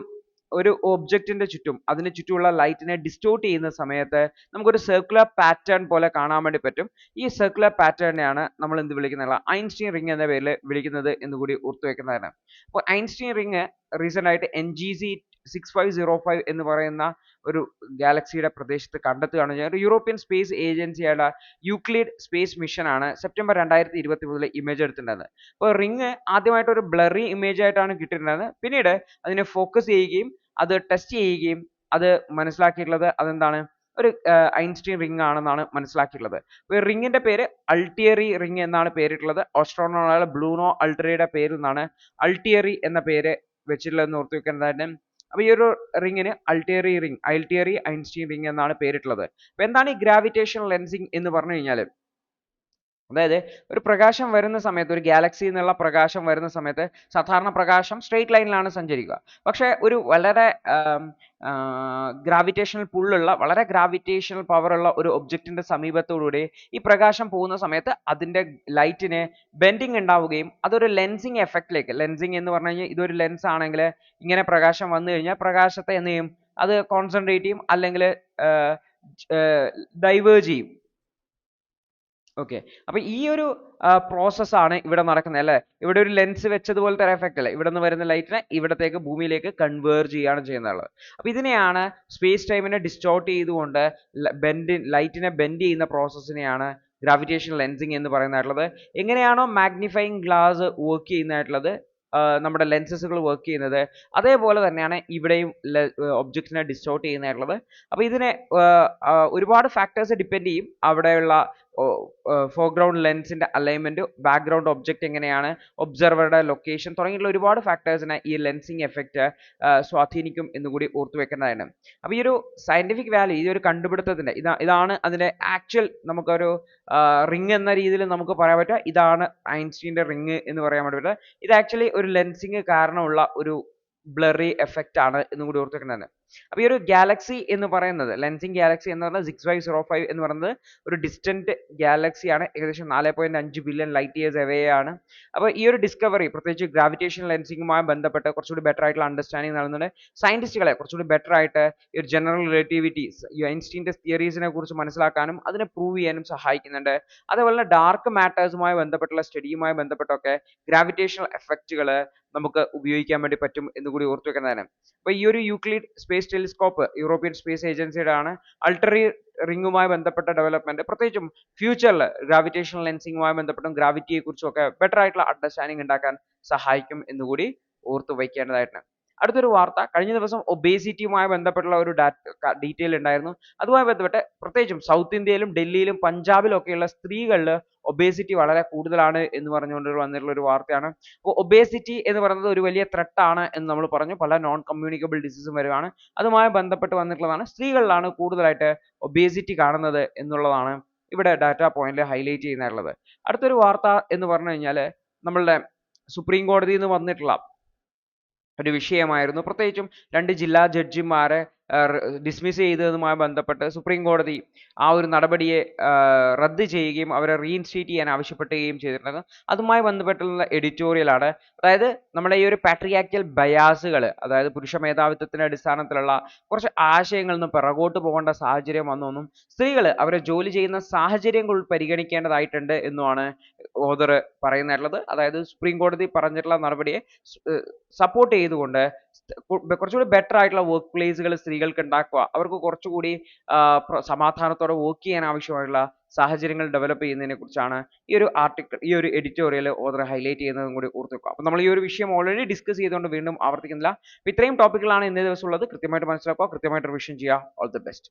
ഒരു ഒബ്ജക്റ്റിന്റെ ചുറ്റും അതിന് ചുറ്റുമുള്ള ലൈറ്റിനെ ഡിസ്റ്റോർട്ട് ചെയ്യുന്ന സമയത്ത് നമുക്കൊരു സർക്കുലർ പാറ്റേൺ പോലെ കാണാൻ വേണ്ടി പറ്റും. ഈ സർക്കുലർ പാറ്റേണിനെയാണ് നമ്മൾ എന്ത് വിളിക്കുന്നത്, ഐൻസ്റ്റീൻ റിംഗ് എന്ന പേരിൽ വിളിക്കുന്നത് എന്ന് കൂടി ഓർത്തു വെക്കുന്നതാണ്. അപ്പോൾ ഐൻസ്റ്റീൻ റിംഗ് റീസെന്റ് ആയിട്ട് NGC 6505 എന്ന് പറയുന്ന ഒരു ഗാലക്സിയുടെ പ്രദേശത്ത് കണ്ടെത്തുകയാണ് ചെയ്യുന്നത്. യൂറോപ്യൻ സ്പേസ് ഏജൻസിയുടെ യൂക്ലിഡ് സ്പേസ് മിഷൻ ആണ് സെപ്റ്റംബർ 2023 ഇമേജ് എടുത്തിട്ടുണ്ടായിരുന്നത്. അപ്പോൾ റിംഗ് ആദ്യമായിട്ട് ഒരു ബ്ലറി ഇമേജ് ആയിട്ടാണ് കിട്ടിയിട്ടുണ്ടായിരുന്നത്. പിന്നീട് അതിനെ ഫോക്കസ് ചെയ്യുകയും അത് ടെസ്റ്റ് ചെയ്യുകയും അത് മനസ്സിലാക്കിയിട്ടുള്ളത് അതെന്താണ്, ഒരു ഐൻസ്റ്റീൻ റിംഗ് ആണെന്നാണ് മനസ്സിലാക്കിയിട്ടുള്ളത്. അപ്പോൾ ഈ റിംഗിന്റെ പേര് അൾട്ടിയറി റിംഗ് എന്നാണ് പേരിട്ടുള്ളത്. ആസ്ട്രോണോട്ടായ ബ്രൂണോ അൾട്ടിയറിയുടെ പേരിൽ നിന്നാണ് അൾട്ടിയറി എന്ന പേര് വെച്ചിട്ടുള്ളതെന്ന് ഓർത്ത് വെക്കേണ്ടതായിട്ട്. അപ്പോൾ ഈ ഒരു റിംഗിന് അൾട്ടിയറി ഐൻസ്റ്റീൻ റിംഗ് എന്നാണ് പേരിട്ടുള്ളത്. അപ്പോൾ എന്താണ് ഈ ഗ്രാവിറ്റേഷണൽ ലെൻസിങ് എന്ന് പറഞ്ഞു കഴിഞ്ഞാൽ, അതായത് ഒരു പ്രകാശം വരുന്ന സമയത്ത്, ഒരു ഗാലക്സിയിൽ നിന്നുള്ള പ്രകാശം വരുന്ന സമയത്ത് സാധാരണ പ്രകാശം സ്ട്രെയിറ്റ് ലൈനിലാണ് സഞ്ചരിക്കുക. പക്ഷേ ഒരു വളരെ ഗ്രാവിറ്റേഷണൽ പുള്ളുള്ള, വളരെ ഗ്രാവിറ്റേഷണൽ പവറുള്ള ഒരു ഒബ്ജക്റ്റിന്റെ സമീപത്തോടുകൂടി ഈ പ്രകാശം പോകുന്ന സമയത്ത് അതിന്റെ ലൈറ്റിന് ബെൻഡിങ് ഉണ്ടാവുകയും അതൊരു ലെൻസിങ് എഫക്റ്റിലേക്ക്, ലെൻസിങ് എന്ന് പറഞ്ഞു കഴിഞ്ഞാൽ ഇതൊരു ലെൻസ് ആണെങ്കിൽ ഇങ്ങനെ പ്രകാശം വന്നു കഴിഞ്ഞാൽ പ്രകാശത്തെ എന്ത് ചെയ്യും, അത് കോൺസെൻട്രേറ്റ് ചെയ്യും അല്ലെങ്കിൽ ഡൈവേർജ് ചെയ്യും. ഓക്കെ, അപ്പൊ ഈ ഒരു പ്രോസസ് ആണ് ഇവിടെ നടക്കുന്നത് അല്ലേ. ഇവിടെ ഒരു ലെൻസ് വെച്ചതുപോലത്തെ ഒരു എഫക്റ്റ് അല്ലേ, ഇവിടെ നിന്ന് വരുന്ന ലൈറ്റിനെ ഇവിടത്തേക്ക് ഭൂമിയിലേക്ക് കൺവേർജ് ചെയ്യാണ് ചെയ്യുന്നത്. അപ്പൊ ഇതിനെയാണ് സ്പേസ് ടൈമിനെ ഡിസ്റ്റോർട്ട് ചെയ്തുകൊണ്ട് ലൈറ്റിനെ ബെൻഡ് ചെയ്യുന്ന പ്രോസസ്സിനെയാണ് ഗ്രാവിറ്റേഷണൽ ലെൻസിങ് എന്ന് പറയുന്നതായിട്ടുള്ളത്. എങ്ങനെയാണോ മാഗ്നിഫൈങ് ഗ്ലാസ് വർക്ക് ചെയ്യുന്നതായിട്ടുള്ളത്, നമ്മുടെ ലെൻസസുകൾ വർക്ക് ചെയ്യുന്നത്, അതേപോലെ തന്നെയാണ് ഇവിടെയും ഒബ്ജക്റ്റിനെ ഡിസ്റ്റോർട്ട് ചെയ്യുന്നതായിട്ടുള്ളത്. അപ്പോൾ ഇതിനെ ഒരുപാട് ഫാക്ടേഴ്സ് ഡിപ്പെൻഡ് ചെയ്യും. അവിടെയുള്ള ഫോർഗ്രൗണ്ട് ലെൻസിന്റെ അലൈൻമെന്റ്, ബാക്ക്ഗ്രൗണ്ട് ഒബ്ജക്റ്റ് എങ്ങനെയാണ്, ഒബ്സർവറുടെ ലൊക്കേഷൻ തുടങ്ങിയിട്ടുള്ള ഒരുപാട് ഫാക്ടേഴ്സിനെ ഈ ലെൻസിങ് എഫക്റ്റ് സ്വാധീനിക്കും എന്നുകൂടി ഓർത്തു വെക്കേണ്ടതാണ്. അപ്പോൾ ഈ ഒരു സയന്റിഫിക് വാല്യൂ, ഈ ഒരു കണ്ടുപിടുത്തത്തിന്റെ ഇതാണ് അതിന്റെ ആക്ച്വൽ, നമുക്കൊരു റിംഗ് എന്ന രീതിയിൽ നമുക്ക് പറയാൻ പറ്റുക, ഇതാണ് ഐൻസ്റ്റീന്റെ റിംഗ് എന്ന് പറയാൻ പറ്റുക. ഇത് ആക്ച്വലി ഒരു ലെൻസിങ് കാരണമുള്ള ഒരു ബ്ലറി എഫക്റ്റ് ആണ് എന്നും കൂടി ഓർത്ത് വെക്കേണ്ടതാണ്. അപ്പോൾ ഈ ഒരു ഗാലക്സി എന്ന് പറയുന്നത്, ലെൻസിങ് ഗാലക്സി എന്ന് പറയുന്നത് 6505 എന്ന് പറയുന്നത് ഒരു ഡിസ്റ്റന്റ് ഗാലക്സിയാണ്. ഏകദേശം 4.5 ബില്യൺ ലൈറ്റ് ഇയേഴ്സ് അവേ ആണ്. അപ്പോൾ ഈ ഒരു ഡിസ്കവറി പ്രത്യേകിച്ച് ഗ്രാവിറ്റേഷൻ ലെൻസിങ്ങുമായി ബന്ധപ്പെട്ട് കുറച്ചുകൂടി ബെറ്റർ ആയിട്ടുള്ള അണ്ടർസ്റ്റാൻഡിങ് നൽകുന്നുണ്ട്. സയന്റിസ്റ്റുകളെ കുറച്ചുകൂടി ബെറ്റർ ആയിട്ട് ഈ ഒരു ജനറൽ റിലേറ്റിവിറ്റി, ഐൻസ്റ്റീൻ്റെ തിയറീസിനെ കുറിച്ച് മനസ്സിലാക്കാനും അതിനെ പ്രൂവ് ചെയ്യാനും സഹായിക്കുന്നുണ്ട്. അതേപോലെ ഡാർക്ക് മാറ്റേഴ്സുമായി ബന്ധപ്പെട്ടുള്ള സ്റ്റഡിയുമായി ബന്ധപ്പെട്ടൊക്കെ ഗ്രാവിറ്റേഷണൽ എഫക്റ്റുകൾ നമുക്ക് ഉപയോഗിക്കാൻ വേണ്ടി പറ്റും എന്നുകൂടി ഓർത്തു വെക്കുന്നതാണ്. അപ്പോൾ ഈ ഒരു Euclid space telescope European space ഏജൻസിയുടെ ആണ്. അൾട്ടറി റിംഗുമായി ബന്ധപ്പെട്ട ഡെവലപ്മെന്റ്, പ്രത്യേകിച്ചും ഫ്യൂച്ചറിൽ ഗ്രാവിറ്റേഷണൽ ലെൻസിങ്ങുമായി ബന്ധപ്പെട്ടും ഗ്രാവിറ്റിയെ കുറിച്ചും ഒക്കെ ബെറ്റർ ആയിട്ടുള്ള അണ്ടർസ്റ്റാൻഡിങ് ഉണ്ടാക്കാൻ സഹായിക്കും എന്നുകൂടി ഓർത്തു വയ്ക്കേണ്ടതായിട്ടുണ്ട്. അടുത്തൊരു വാർത്ത, കഴിഞ്ഞ ദിവസം ഒബേസിറ്റിയുമായി ബന്ധപ്പെട്ടുള്ള ഒരു ഡീറ്റെയിൽ ഉണ്ടായിരുന്നു. അതുമായി ബന്ധപ്പെട്ട് പ്രത്യേകിച്ചും സൗത്ത് ഇന്ത്യയിലും ഡൽഹിയിലും പഞ്ചാബിലും ഒക്കെയുള്ള സ്ത്രീകളിൽ ഒബേസിറ്റി വളരെ കൂടുതലാണ് എന്ന് പറഞ്ഞുകൊണ്ട് വന്നിട്ടുള്ള ഒരു വാർത്തയാണ്. അപ്പോൾ ഒബേസിറ്റി എന്ന് പറയുന്നത് ഒരു വലിയ ത്രെട്ട് ആണ് എന്ന് നമ്മൾ പറഞ്ഞു. പല നോൺ കമ്മ്യൂണിക്കബിൾ ഡിസീസും വരുവാണ്. അതുമായി ബന്ധപ്പെട്ട് വന്നിട്ടുള്ളതാണ്. സ്ത്രീകളിലാണ് കൂടുതലായിട്ട് ഒബേസിറ്റി കാണുന്നത് എന്നുള്ളതാണ് ഇവിടെ ഡാറ്റ പോയിന്റിൽ ഹൈലൈറ്റ് ചെയ്യുന്നുള്ളത്. അടുത്തൊരു വാർത്ത എന്ന് പറഞ്ഞു കഴിഞ്ഞാൽ നമ്മളുടെ സുപ്രീം കോടതിയിൽ നിന്ന് വന്നിട്ടുള്ള ഒരു വിഷയമായിരുന്നു. പ്രത്യേകിച്ചും 2 ജില്ലാ ജഡ്ജിമാരെ ഡിസ്മിസ് ചെയ്തതുമായി ബന്ധപ്പെട്ട് സുപ്രീം കോടതി ആ ഒരു നടപടിയെ റദ്ദ് ചെയ്യുകയും അവരെ റീഇൻസ്റ്റേറ്റ് ചെയ്യാൻ ആവശ്യപ്പെടുകയും ചെയ്തിട്ടുണ്ടായിരുന്നു. അതുമായി ബന്ധപ്പെട്ടുള്ള എഡിറ്റോറിയലാണ്. അതായത് നമ്മുടെ ഈ ഒരു പാട്രിയാർക്കൽ ബയാസുകൾ, അതായത് പുരുഷ മേധാവിത്വത്തിന്റെ അടിസ്ഥാനത്തിലുള്ള കുറച്ച് ആശയങ്ങളിൽ നിന്ന് പിറകോട്ട് പോകേണ്ട സാഹചര്യം വന്നൊന്നും സ്ത്രീകൾ അവരെ ജോലി ചെയ്യുന്ന സാഹചര്യങ്ങൾ പരിഗണിക്കേണ്ടതായിട്ടുണ്ട് എന്നുമാണ് ഓതർ പറയുന്നിട്ടുള്ളത്. അതായത് സുപ്രീം കോടതി പറഞ്ഞിട്ടുള്ള നടപടിയെ സപ്പോർട്ട് ചെയ്തുകൊണ്ട് കുറച്ചുകൂടി ബെറ്റർ ആയിട്ടുള്ള വർക്ക് പ്ലേസുകൾ സ്ത്രീകൾക്ക് ഉണ്ടാക്കുക, അവർക്ക് കുറച്ചുകൂടി സമാധാനത്തോടെ വർക്ക് ചെയ്യാൻ ആവശ്യമായിട്ടുള്ള സാഹചര്യങ്ങൾ ഡെവലപ്പ് ചെയ്യുന്നതിനെ കുറിച്ചാണ് ഈ ഒരു ആർട്ടിക്കിൾ, ഈ ഒരു എഡിറ്റോറിയൽ ഓതർ ഹൈലൈറ്റ് ചെയ്യുന്നതും കൂടി ഓർത്ത് വെക്കുക. അപ്പോൾ നമ്മൾ ഈ ഒരു വിഷയം ഓൾറെഡി ഡിസ്കസ് ചെയ്തുകൊണ്ട് വീണ്ടും ആവർത്തിക്കുന്നില്ല. അപ്പോൾ ഇത്രയും ടോപ്പിക്കുകളാണ് ഇന്നേ ദിവസം ഉള്ളത്. കൃത്യമായിട്ട് മനസ്സിലാക്കുക, കൃത്യമായിട്ട് റിവിഷൻ ചെയ്യുക. All the best.